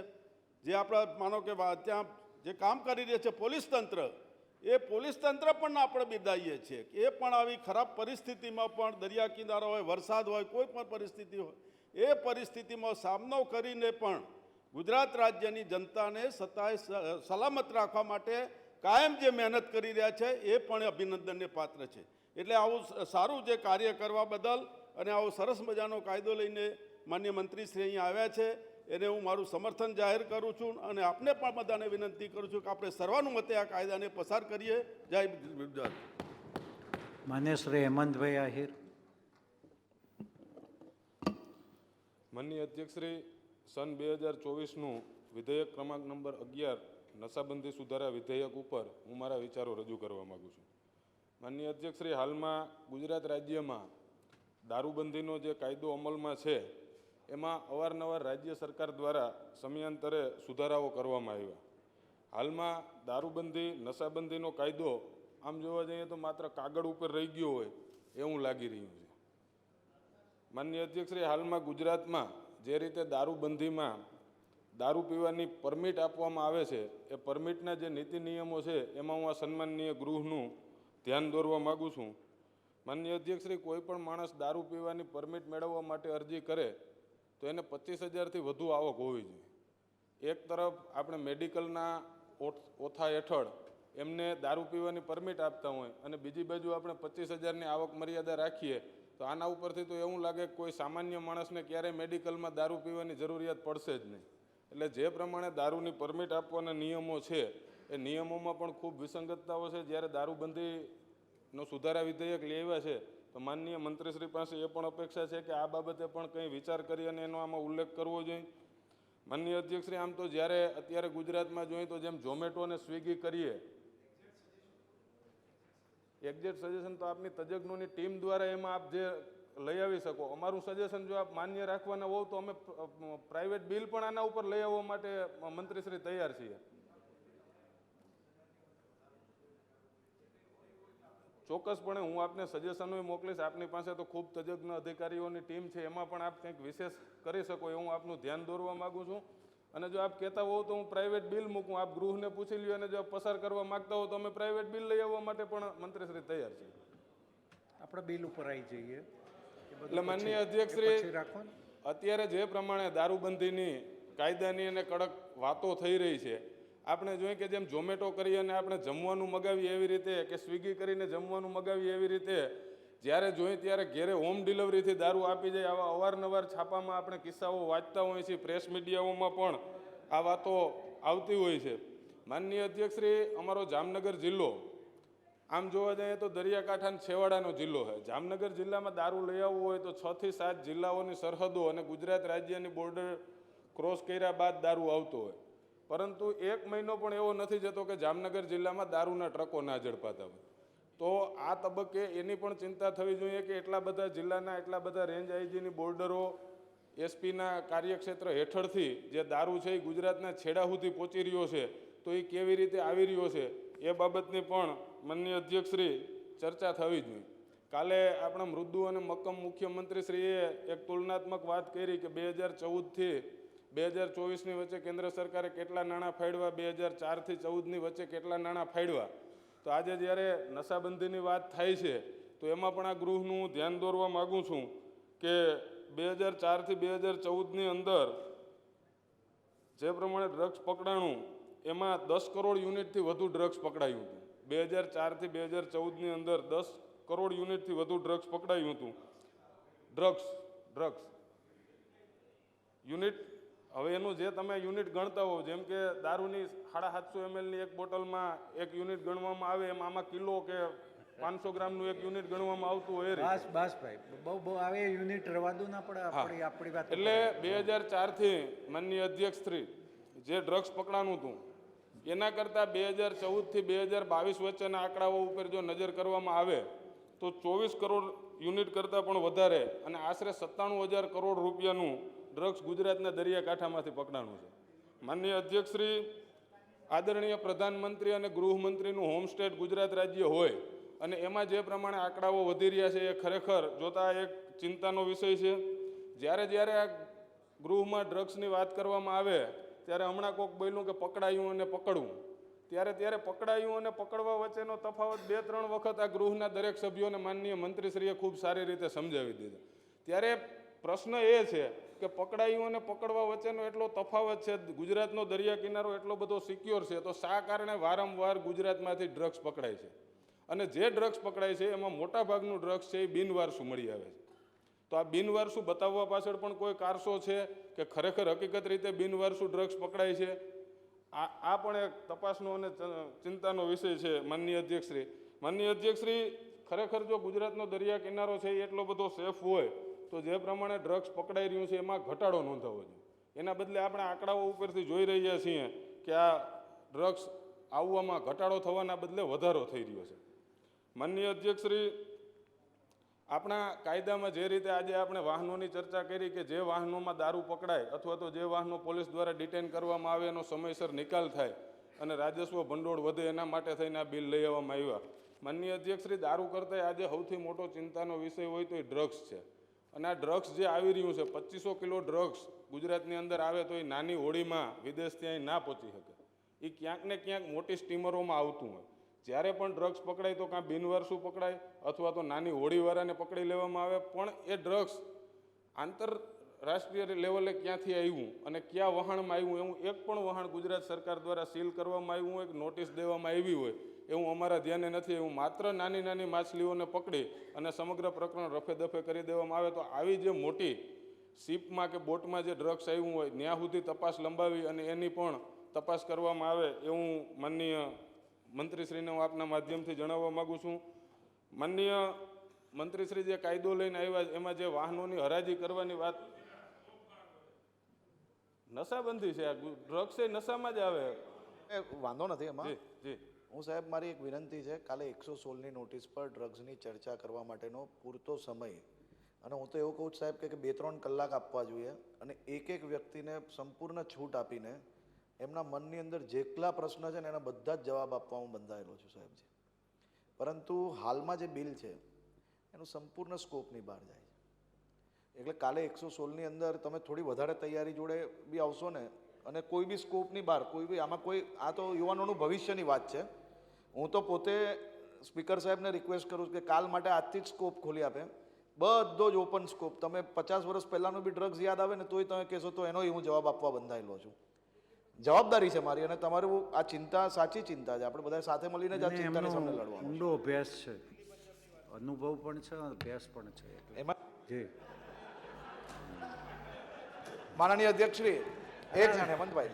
જે આપણા માનો કે ત્યાં જે કામ કરી રહ્યા છે પોલીસ તંત્ર, એ પોલીસ તંત્ર પણ આપણે બિરદાવીએ છીએ કે એ પણ આવી ખરાબ પરિસ્થિતિમાં પણ દરિયા કિનારો હોય, વરસાદ હોય, કોઈ પણ પરિસ્થિતિ હોય, એ પરિસ્થિતિમાં સામનો કરીને પણ ગુજરાત રાજ્યની જનતાને સલામત રાખવા માટે કાયમ જે મહેનત કરી રહ્યા છે એ પણ અભિનંદનને પાત્ર છે. એટલે આવું સારું જે કાર્ય કરવા બદલ અને આવો સરસ મજાનો કાયદો લઈને માન્ય મંત્રીશ્રી અહીં આવ્યા છે એને હું મારું સમર્થન જાહેર કરું છું અને આપને પણ બધાને વિનંતી કરું છું કે આપણે સર્વાનુમતે આ કાયદાને પસાર કરીએ. જય ગુજરાત. માન્ય શ્રી હેમંતભાઈ આહિર. માનનીય અધ્યક્ષશ્રી, સન 2024નું વિધેયક ક્રમાંક નંબર 11 નશાબંધી સુધારા વિધેયક ઉપર હું મારા વિચારો રજૂ કરવા માગું છું. માનનીય અધ્યક્ષશ્રી, હાલમાં ગુજરાત રાજ્યમાં દારૂબંધીનો જે કાયદો અમલમાં છે એમાં અવારનવાર રાજ્ય સરકાર દ્વારા સમયાંતરે સુધારાઓ કરવામાં આવ્યા. હાલમાં દારૂબંધી નશાબંધીનો કાયદો આમ જોવા જઈએ તો માત્ર કાગળ ઉપર રહી ગયો હોય એવું લાગી રહ્યું છે. માનનીય અધ્યક્ષશ્રી, હાલમાં ગુજરાતમાં જે રીતે દારૂબંધીમાં દારૂ પીવાની પરમિટ આપવામાં આવે છે એ પરમિટના જે નીતિ નિયમો છે એમાં હું આ સન્માનનીય ગૃહનું ધ્યાન દોરવા માગું છું. માનનીય અધ્યક્ષશ્રી, કોઈ પણ માણસ દારૂ પીવાની પરમિટ મેળવવા માટે અરજી કરે તો એને 25,000થી વધુ આવક હોવી જોઈએ. એક તરફ આપણે મેડિકલના ઓથા હેઠળ એમને દારૂ પીવાની પરમિટ આપતા હોય અને બીજી બાજુ આપણે 25,000ની આવક મર્યાદા રાખીએ તો આના ઉપરથી તો એવું લાગે કે કોઈ સામાન્ય માણસને ક્યારેય મેડિકલમાં દારૂ પીવાની જરૂરિયાત પડશે જ નહીં. એટલે જે પ્રમાણે દારૂની પરમિટ આપવાના નિયમો છે એ નિયમોમાં પણ ખૂબ વિસંગતતાઓ છે. જ્યારે દારૂબંધીનો સુધારા વિધેયક લેવા છે તો માનનીય મંત્રીશ્રી પાસે એ પણ અપેક્ષા છે કે આ બાબતે પણ કંઈ વિચાર કરી અને એનો આમાં ઉલ્લેખ કરવો જોઈએ. માનનીય અધ્યક્ષશ્રી, આમ તો જ્યારે અત્યારે ગુજરાતમાં જોઈએ તો જેમ ઝોમેટો અને સ્વિગી કરીએ, એક્ઝેક્ટ સજેશન તો આપની તજજ્ઞોની ટીમ દ્વારા એમાં આપ જે લઈ આવી શકો. અમારું સજેશન જો આપ માન્ય રાખવાના હોવ તો અમે પ્રાઇવેટ બિલ પણ આના ઉપર લઈ આવવા માટે મંત્રીશ્રી તૈયાર છીએ. ચોક્કસપણે હું આપને સજેશનો મોકલીશ. આપની પાસે તો ખૂબ તજજ્ઞ અધિકારીઓની ટીમ છે, એમાં પણ આપ કંઈક વિશેષ કરી શકો એવું આપનું ધ્યાન દોરવા માગું છું. અને જો આપ કહેતા હોવ તો હું પ્રાઇવેટ બિલ મૂકું, આપ ગૃહને પૂછી લ્યો અને જો આપ પસાર કરવા માગતા હો તો અમે પ્રાઇવેટ બિલ લઈ આવવા માટે પણ મંત્રીશ્રી તૈયાર છે. આપણે બિલ ઉપર આવી જઈએ. એટલે માનનીય અધ્યક્ષશ્રી, અત્યારે જે પ્રમાણે દારૂબંધીની કાયદાની અને કડક વાતો થઈ રહી છે, આપણે જોઈએ કે જેમ ઝોમેટો કરી અને આપણે જમવાનું મગાવીએ એવી રીતે કે સ્વિગી કરીને જમવાનું મગાવીએ એવી રીતે જ્યારે જોઈએ ત્યારે ઘેરે હોમ ડિલિવરીથી દારૂ આપી જાય આવા અવારનવાર છાપામાં આપણે કિસ્સાઓ વાંચતા હોઈએ છીએ. પ્રેસ મીડિયાઓમાં પણ આ વાતો આવતી હોય છે. માનનીય અધ્યક્ષશ્રી, અમારો જામનગર જિલ્લો આમ જોવા જઈએ તો દરિયાકાંઠાના છેવાડાનો જિલ્લો છે. જામનગર જિલ્લામાં દારૂ લઈ આવવું હોય તો 6 થી 7 જિલ્લાઓની સરહદો અને ગુજરાત રાજ્યની બોર્ડર ક્રોસ કર્યા બાદ દારૂ આવતો હોય, પરંતુ 1 મહિનો પણ એવો નથી જતો કે જામનગર જિલ્લામાં દારૂના ટ્રકો ના ઝડપાતા હોય. તો આ તબક્કે એની પણ ચિંતા થવી જોઈએ કે એટલા બધા જિલ્લાના એટલા બધા રેન્જ આઈજીની બોર્ડરો એસપીના કાર્યક્ષેત્ર હેઠળથી જે દારૂ છે એ ગુજરાતના છેડા સુધી પહોંચી રહ્યો છે તો એ કેવી રીતે આવી રહ્યો છે એ બાબતની પણ માનનીય અધ્યક્ષશ્રી ચર્ચા થવી જોઈએ. કાલે આપણા મૃદુ અને મક્કમ મુખ્યમંત્રીશ્રીએ એક તુલનાત્મક વાત કરી કે 2014થી 2024ની વચ્ચે કેન્દ્ર સરકારે કેટલા નાણાં ફાળવ્યા, 2004થી 2014ની વચ્ચે કેટલા નાણાં ફાળવ્યા. તો આજે જ્યારે નશાબંધીની વાત થાય છે તો એમાં પણ આ ગૃહનું ધ્યાન દોરવા માગું છું કે 2004થી 2014ની અંદર જે પ્રમાણે ડ્રગ્સ પકડાણું એમાં 10 કરોડ યુનિટથી વધુ ડ્રગ્સ પકડાયું હતું. 2004થી 2014ની અંદર 10 કરોડ યુનિટથી વધુ ડ્રગ્સ પકડાયું હતું. ડ્રગ્સ યુનિટ, હવે એનું જે તમે યુનિટ ગણતા હો, જેમ કે દારૂની 750 mlની એક બોટલમાં એક યુનિટ ગણવામાં આવે એમ આમાં કિલો કે 500 ગ્રામનું એક યુનિટ ગણવામાં આવતું હોય. બસ ભાઈ, બહુ આવે યુનિટ રવા દો ના પડે આપણી વાત. એટલે 2004થી માનનીય અધ્યક્ષશ્રી જે ડ્રગ્સ પકડાનું હતું એના કરતાં 2014થી 2022 વચ્ચેના આંકડાઓ ઉપર જો નજર કરવામાં આવે તો 24 કરોડ યુનિટ કરતાં પણ વધારે અને આશરે 97,000 કરોડ રૂપિયાનું ડ્રગ્સ ગુજરાતના દરિયાકાંઠામાંથી પકડાણું છે. માનનીય અધ્યક્ષશ્રી, આદરણીય પ્રધાનમંત્રી અને ગૃહમંત્રીનું હોમ સ્ટેટ ગુજરાત રાજ્ય હોય અને એમાં જે પ્રમાણે આંકડાઓ વધી રહ્યા છે એ ખરેખર જોતા એક ચિંતાનો વિષય છે. જ્યારે આ ગૃહમાં ડ્રગ્સની વાત કરવામાં આવે ત્યારે હમણાં કોઈક બોલ્યું કે પકડાયું અને પકડવું, ત્યારે પકડાયું અને પકડવા વચ્ચેનો તફાવત 2-3 વખત આ ગૃહના દરેક સભ્યોને માનનીય મંત્રીશ્રીએ ખૂબ સારી રીતે સમજાવી દીધા. ત્યારે પ્રશ્ન એ છે કે પકડાયું અને પકડવા વચ્ચેનો એટલો તફાવત છે, ગુજરાતનો દરિયા કિનારો એટલો બધો સિક્યોર છે, તો શા કારણે વારંવાર ગુજરાતમાંથી ડ્રગ્સ પકડાય છે અને જે ડ્રગ્સ પકડાય છે એમાં મોટાભાગનું ડ્રગ્સ છે એ બિનવારસું મળી આવે છે. તો આ બિનવારસું બતાવવા પાછળ પણ કોઈ કારસો છે કે ખરેખર હકીકત રીતે બિનવારસુ ડ્રગ્સ પકડાય છે? આ પણ એક તપાસનો અને ચિંતાનો વિષય છે. માનનીય અધ્યક્ષશ્રી, ખરેખર જો ગુજરાતનો દરિયા કિનારો છે એ એટલો બધો સેફ હોય તો જે પ્રમાણે ડ્રગ્સ પકડાઈ રહ્યું છે એમાં ઘટાડો નોંધાવો જોઈએ. એના બદલે આપણે આંકડાઓ ઉપરથી જોઈ રહ્યા છીએ કે આ ડ્રગ્સ આવવામાં ઘટાડો થવાના બદલે વધારો થઈ રહ્યો છે. માનનીય અધ્યક્ષશ્રી, આપણા કાયદામાં જે રીતે આજે આપણે વાહનોની ચર્ચા કરી કે જે વાહનોમાં દારૂ પકડાય અથવા તો જે વાહનો પોલીસ દ્વારા ડિટેન કરવામાં આવે એનો સમયસર નિકાલ થાય અને રાજસ્વ ભંડોળ વધે એના માટે થઈને આ બિલ લઈ આવવામાં આવ્યા. માનનીય અધ્યક્ષશ્રી, દારૂ કરતાં આજે સૌથી મોટો ચિંતાનો વિષય હોય તો એ ડ્રગ્સ છે. અને આ ડ્રગ્સ જે આવી રહ્યું છે, 2500 કિલો ડ્રગ્સ ગુજરાતની અંદર આવે તો એ નાની હોડીમાં વિદેશથી અહીં ના પહોંચી શકે. એ ક્યાંક ને ક્યાંક મોટી સ્ટીમરોમાં આવતું હોય. જ્યારે પણ ડ્રગ્સ પકડાય તો કાં બિનવારસુ પકડાય અથવા તો નાની હોડીવાળાને પકડી લેવામાં આવે, પણ એ ડ્રગ્સ આંતરરાષ્ટ્રીય લેવલે ક્યાંથી આવ્યું અને કયા વહાણમાં આવ્યું એવું એક પણ વહાણ ગુજરાત સરકાર દ્વારા સીલ કરવામાં આવ્યું હોય કે નોટિસ દેવામાં આવી હોય એવું અમારા ધ્યાને નથી. એવું માત્ર નાની નાની માછલીઓને પકડી અને સમગ્ર પ્રકરણ રફે દફે કરી દેવામાં આવે તો આવી જે મોટી શિપમાં કે બોટમાં જે ડ્રગ્સ આવ્યું હોય ત્યાં સુધી તપાસ લંબાવી અને એની પણ તપાસ કરવામાં આવે એવું માનનીય મંત્રીશ્રીને હું આપના માધ્યમથી જણાવવા માગું છું. માનનીય મંત્રીશ્રી જે કાયદો લઈને આવ્યા એમાં જે વાહનોની હરાજી કરવાની વાત, નશાબંધી છે. આ ડ્રગ્સ એ નશામાં જ આવે. વાંધો નથી એમાં. જી જી હું સાહેબ, મારી એક વિનંતી છે, કાલે 116ની નોટિસ પર ડ્રગ્સની ચર્ચા કરવા માટેનો પૂરતો સમય, અને હું તો એવું કહું છું સાહેબ કે 2-3 કલાક આપવા જોઈએ અને એક વ્યક્તિને સંપૂર્ણ છૂટ આપીને એમના મનની અંદર જેટલા પ્રશ્ન છે ને એના બધા જ જવાબ આપવા હું બંધાયેલો છું સાહેબજી. પરંતુ હાલમાં જે બિલ છે એનું સંપૂર્ણ સ્કોપની બહાર જાય છે. એટલે કાલે 116ની અંદર તમે થોડી વધારે તૈયારી જોડે બી આવશો ને અને કોઈ બી સ્કોપની બહાર કોઈ બી આમાં કોઈ, આ તો યુવાનોનું ભવિષ્યની વાત છે. હું તો પોતે સ્પીકર સાહેબને રિક્વેસ્ટ કરું છું કે કાલ માટે આજથી જ સ્કોપ ખોલી આપે, બધો જ ઓપન સ્કોપ. તમે 50 વર્ષ પહેલાંનું બી ડ્રગ્સ યાદ આવે ને તોય તમે કહેશો તો એનો હું જવાબ આપવા બંધાયેલો છું. જવાબદારી છે મારી, અને તમારું આ ચિંતા સાચી ચિંતા છે. આપણે બધા સાથે મળીને જ આ ચિંતાની સામે લડવાનું. ઊંડો અભ્યાસ છે, અનુભવ પણ છે, અભ્યાસ પણ છે. એમાં જી માનનીય અધ્યક્ષશ્રી, એક છે હેમંતભાઈ,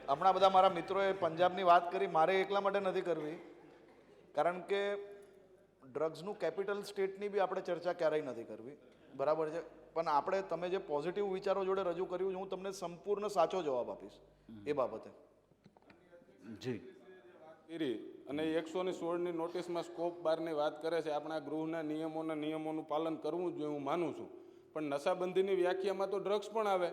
હમણાં બધા મારા મિત્રોએ પંજાબની વાત કરી, મારે એકલા માટે નથી કરવી, કારણ કે ડ્રગ્સનું કેપિટલ સ્ટેટની બી આપણે ચર્ચા ક્યારેય નથી કરવી, બરાબર છે. પણ આપણે તમે જે પોઝિટિવ વિચારો જોડે રજૂ કર્યું છે હું તમને સંપૂર્ણ સાચો જવાબ આપીશ એ બાબતે. જી અને 116ની નોટિસમાં સ્કોપ બારની વાત કરે છે. આપણા ગૃહના નિયમોનું પાલન કરવું જોઈએ હું માનું છું, પણ નશાબંધીની વ્યાખ્યામાં તો ડ્રગ્સ પણ આવે.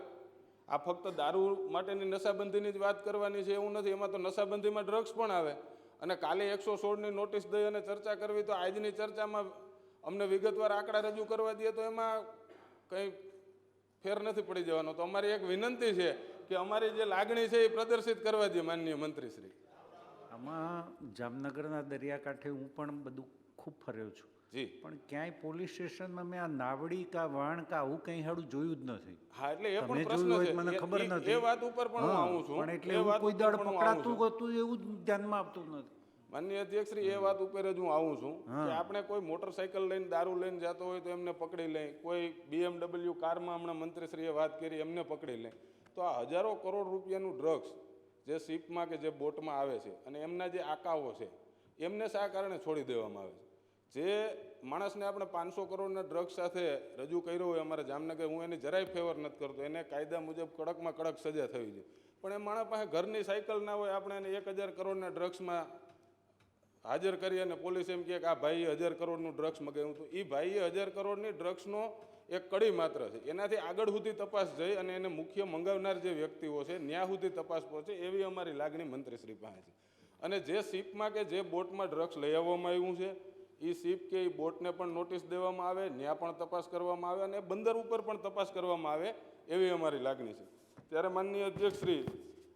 આ ફક્ત દારૂ માટેની નશાબંધીની જ વાત કરવાની છે એવું નથી, એમાં તો નશાબંધીમાં ડ્રગ્સ પણ આવે. અને કાલે 116ની નોટિસ દઈ અને ચર્ચા કરવી તો આજની ચર્ચામાં અમને વિગતવાર આંકડા રજૂ કરવા દઈએ તો એમાં કંઈ ફેર નથી પડી જવાનો. તો અમારી એક વિનંતી છે કે અમારી જે લાગણી છે એ પ્રદર્શિત કરવા દઈએ માનનીય મંત્રીશ્રી. આમાં જામનગરના દરિયાકાંઠે હું પણ બધું ખૂબ ફર્યો છું જી, પણ ક્યાંય પોલીસ સ્ટેશનમાં મેં આ નાવડી કા વાણ કા આવું કંઈ હાડું જોયું જ નથી. હા, એટલે એ તમે પણ જોયું પ્રશ્ન હોય છે. તો મને ખબર નથી. એ વાત ઉપર પણ હું હા, આવું છું. પણ એટલે એ એવું વાત કોઈ ઉપર દાડ પણ હું પકડાતું આવું છું. હતું એવું જ ધ્યાનમાં આવતું નથી. માનનીય અધ્યક્ષશ્રી, એ વાત ઉપર જ હું આવું છું કે આપણે કોઈ મોટરસાઇકલ લઈને દારૂ લઈને જતો હોય તો એમને પકડી લે, કોઈ BMW કારમાં હમણાં મંત્રીશ્રીએ વાત કરી એમને પકડી લે. તો આ હજારો કરોડ રૂપિયાનું ડ્રગ્સ જે શિપમાં કે જે બોટમાં આવે છે અને એમના જે આકાઓ છે એમને શા કારણે છોડી દેવામાં આવે છે? જે માણસને આપણે 500 કરોડના ડ્રગ્સ સાથે રજૂ કર્યો હોય અમારા જામનગર, હું એની જરાય ફેવર નથી કરતો, એને કાયદા મુજબ કડકમાં કડક સજા થવી છે. પણ એ માણસ પાસે ઘરની સાયકલ ના હોય, આપણે એને 1000 કરોડના ડ્રગ્સમાં હાજર કરી અને પોલીસ એમ કહે કે આ ભાઈએ 1000 કરોડનું ડ્રગ્સ મગાવ્યું હતું. એ ભાઈએ 1000 કરોડની ડ્રગ્સનો એક કડી માત્ર છે. એનાથી આગળ સુધી તપાસ જઈ અને એને મુખ્ય મંગાવનાર જે વ્યક્તિઓ છે ત્યાં સુધી તપાસ પહોંચે એવી અમારી લાગણી મંત્રીશ્રી પાસે છે. અને જે શિપમાં કે જે બોટમાં ડ્રગ્સ લઈ આવવામાં આવ્યું છે એ શિપ કે એ બોટને પણ નોટિસ દેવામાં આવે, ત્યાં પણ તપાસ કરવામાં આવે અને બંદર ઉપર પણ તપાસ કરવામાં આવે એવી અમારી લાગણી છે. ત્યારે માનનીય અધ્યક્ષશ્રી,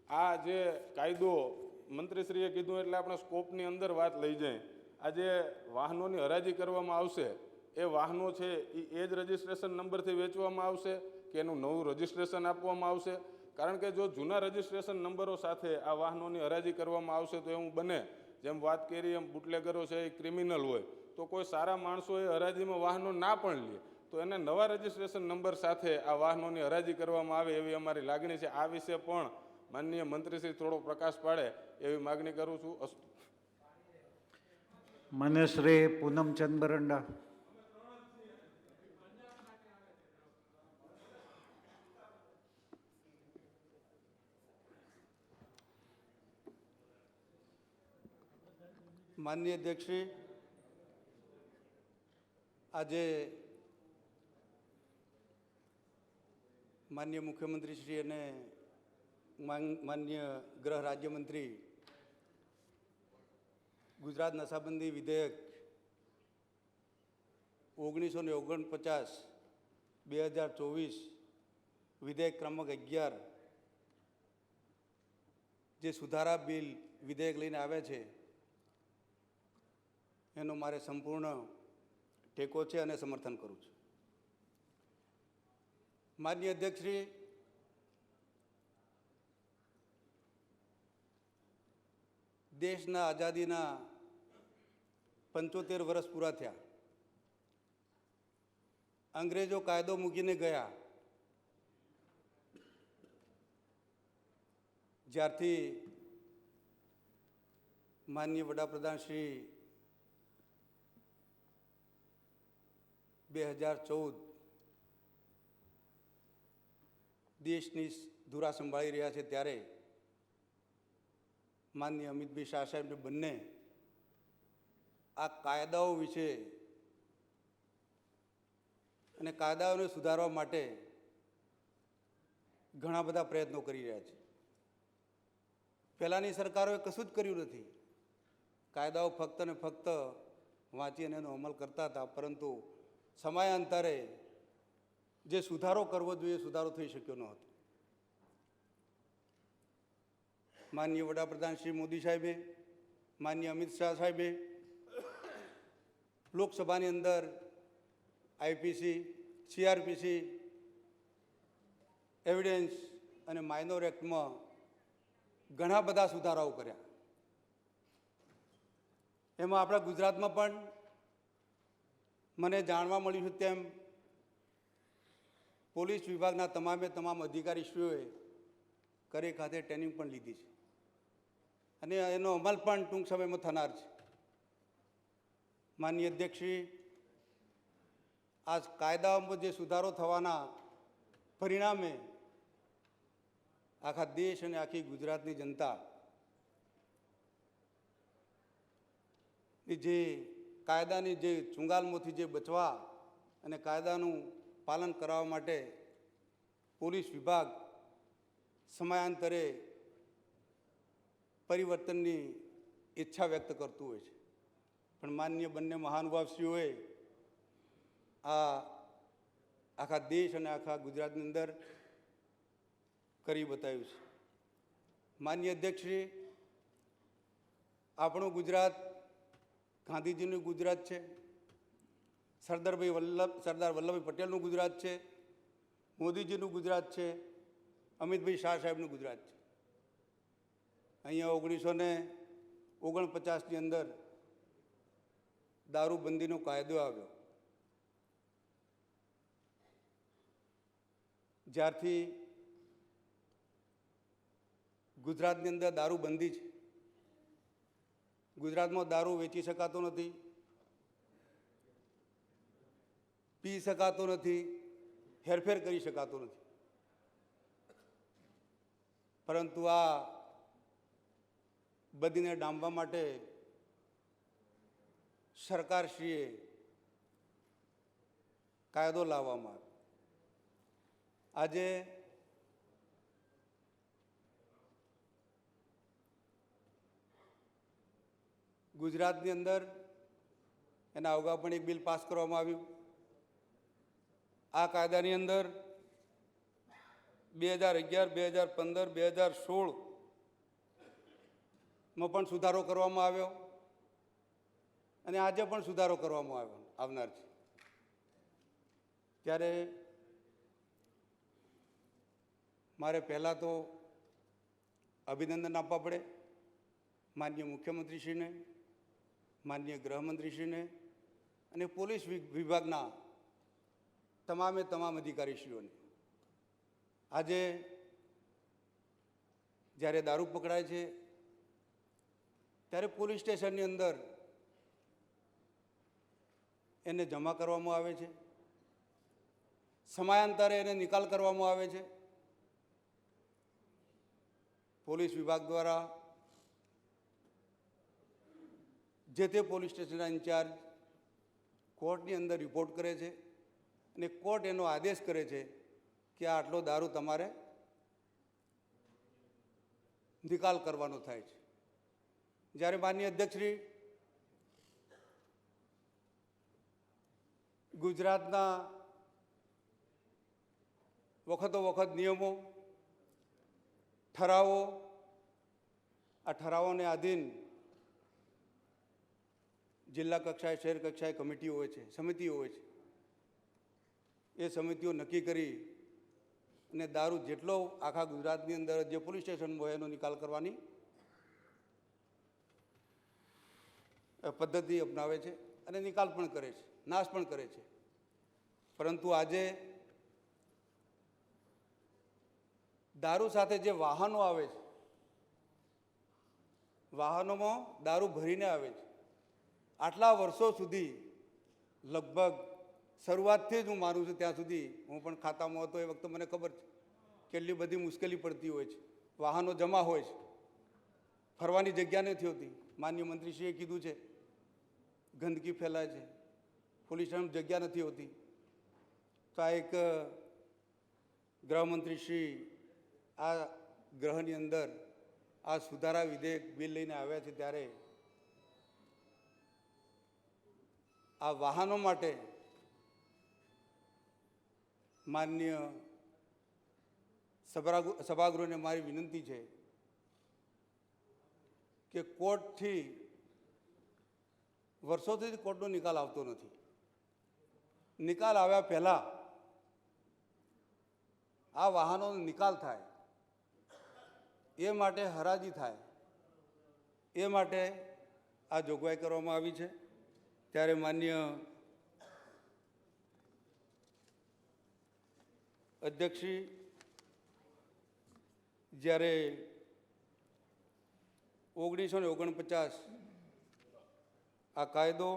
આ જે કાયદો મંત્રીશ્રીએ કીધું એટલે આપણે સ્કોપની અંદર વાત લઈ જાય. આ જે વાહનોની હરાજી કરવામાં આવશે એ વાહનો છે એ જ રજિસ્ટ્રેશન નંબરથી વેચવામાં આવશે કે એનું નવું રજિસ્ટ્રેશન આપવામાં આવશે? કારણ કે જો જૂના રજિસ્ટ્રેશન નંબરો સાથે આ વાહનોની હરાજી કરવામાં આવશે તો એવું બને, જેમ વાત કરી એમ બુટલેગરો છે એ ક્રિમિનલ હોય તો કોઈ સારા માણસો એ હરાજીમાં વાહનો ના પણ લે, તો એને નવા રજિસ્ટ્રેશન નંબર સાથે આ વાહનોની હરાજી કરવામાં આવે એવી અમારી લાગણી છે. આ વિશે પણ માનનીય મંત્રીશ્રી થોડો પ્રકાશ પાડે એવી માગણી કરું છું. અસ્તુ. માન્ય શ્રી પૂનમચંદ બરંડા. માનનીય અધ્યક્ષશ્રી, આજે માનનીય મુખ્યમંત્રીશ્રી અને માનનીય ગૃહ રાજ્યમંત્રી ગુજરાત નશાબંધી વિધેયક 1949 2024 વિધેયક ક્રમાંક 11 જે સુધારા બિલ વિધેયક લઈને આવ્યા છે એનો મારે સંપૂર્ણ ટેકો છે અને સમર્થન કરું છું. માનનીય અધ્યક્ષશ્રી, દેશના આઝાદીના 75 વર્ષ પૂરા થયા. અંગ્રેજો કાયદો મૂકીને ગયા. જ્યારથી માનનીય વડાપ્રધાન શ્રી 2014 દેશની ધુરા સંભાળી રહ્યા છે ત્યારે માનનીય અમિતભાઈ શાહ સાહેબને બંને આ કાયદાઓ વિશે અને કાયદાઓને સુધારવા માટે ઘણા બધા પ્રયત્નો કરી રહ્યા છે. પહેલાંની સરકારોએ કશું જ કર્યું નથી. કાયદાઓ ફક્ત ને ફક્ત વાંચી અને એનો અમલ કરતા હતા, પરંતુ સમયાંતરે જે સુધારો કરવો જોઈએ સુધારો થઈ શક્યો ન હતો. માનનીય વડાપ્રધાન શ્રી મોદી સાહેબે, માનનીય અમિત શાહ સાહેબે લોકસભાની અંદર આઈપીસી, સીઆરપીસી, એવિડન્સ અને માઇનોર એક્ટમાં ઘણા બધા સુધારાઓ કર્યા. એમાં આપણા ગુજરાતમાં પણ મને જાણવા મળ્યું છે તેમ પોલીસ વિભાગના તમામ અધિકારીશ્રીઓએ કરે ખાતે ટ્રેનિંગ પણ લીધી છે અને એનો અમલ પણ ટૂંક સમયમાં થનાર છે. માનનીય અધ્યક્ષશ્રી, આ કાયદાઓમાં જે સુધારો થવાના પરિણામે આખા દેશ અને આખી ગુજરાતની જનતા જે કાયદાની જે ચુંગાલમાંથી જે બચવા અને કાયદાનું પાલન કરાવવા માટે પોલીસ વિભાગ સમયાંતરે પરિવર્તનની ઈચ્છા વ્યક્ત કરતું હોય છે. પણ માનનીય બંને મહાનુભાવશ્રીઓએ આ આખા દેશ અને આખા ગુજરાતની અંદર કરી બતાવ્યું છે. માનનીય અધ્યક્ષશ્રી, આપણું ગુજરાત ગાંધીજીનું ગુજરાત છે, સરદાર વલ્લભભાઈ પટેલનું ગુજરાત છે, મોદીજીનું ગુજરાત છે, અમિતભાઈ શાહ સાહેબનું ગુજરાત છે. અહીંયા 1949ની અંદર દારૂબંધીનો કાયદો આવ્યો. જ્યારથી ગુજરાતની અંદર દારૂબંધી છે, ગુજરાતમાં દારૂ વેચી શકાતો નથી, પી શકાતો નથી, હેરફેર કરી શકાતો નથી. પરંતુ આ બધીને ડામવા માટે સરકારશ્રીએ કાયદો લાવવામાં આવ્યો. આજે ગુજરાતની અંદર એના અગાઉ પણ એક બિલ પાસ કરવામાં આવ્યું. આ કાયદાની અંદર 2011, 2015, 2016માં પણ સુધારો કરવામાં આવ્યો અને આજે પણ સુધારો કરવામાં આવનાર છે. ત્યારે મારે પહેલાં તો અભિનંદન આપવા પડે માનનીય મુખ્યમંત્રીશ્રીને, માનનીય ગૃહમંત્રીશ્રીને અને પોલીસ વિભાગના તમામે તમામ અધિકારીશ્રીઓને. આજે જ્યારે દારૂ પકડાય છે ત્યારે પોલીસ સ્ટેશનની અંદર એને જમા કરવામાં આવે છે, સમયાંતરે એને નિકાલ કરવામાં આવે છે. પોલીસ વિભાગ દ્વારા જે તે પોલીસ સ્ટેશનના ઇન્ચાર્જ કોર્ટની અંદર રિપોર્ટ કરે છે અને કોર્ટ એનો આદેશ કરે છે કે આટલો દારૂ તમારે નિકાલ કરવાનો થાય છે. જ્યારે માનનીય અધ્યક્ષશ્રી ગુજરાતના વખતો વખત નિયમો, ઠરાવો, આ ઠરાવોને આધીન જિલ્લા કક્ષાએ, શહેર કક્ષાએ કમિટીઓ હોય છે, સમિતિઓ હોય છે. એ સમિતિઓ નક્કી કરી અને દારૂ જેટલો આખા ગુજરાતની અંદર જે પોલીસ સ્ટેશન હોય એનો નિકાલ કરવાની પદ્ધતિ અપનાવે છે અને નિકાલ પણ કરે છે, નાશ પણ કરે છે. પરંતુ આજે દારૂ સાથે જે વાહનો આવે છે, વાહનોમાં દારૂ ભરીને આવે છે. આટલા વર્ષો સુધી લગભગ શરૂઆતથી જ હું માનું છું ત્યાં સુધી, હું પણ ખાતામાં હતો એ વખતે મને ખબર છે કેટલી બધી મુશ્કેલી પડતી હોય છે. વાહનો જમા હોય છે, ફરવાની જગ્યા નથી હોતી. માનનીય મંત્રીશ્રીએ કીધું છે ગંદકી ફેલાય છે, પોલીસ સ્ટેશન જગ્યા નથી હોતી. તો આ એક ગૃહમંત્રીશ્રી આ ગૃહની અંદર આ સુધારા વિધેયક બિલ લઈને આવ્યા છે ત્યારે આ વાહનો માટે માનનીય સભાગૃહને મારી વિનંતી છે કે કોર્ટથી વર્ષોથી કોર્ટનો નિકાલ આવતો નથી. નિકાલ આવ્યા પહેલાં આ વાહનોનો નિકાલ થાય, એ માટે હરાજી થાય, એ માટે આ જોગવાઈ કરવામાં આવી છે. ત્યારે માનનીય અધ્યક્ષશ્રી જ્યારે 1949 આ કાયદો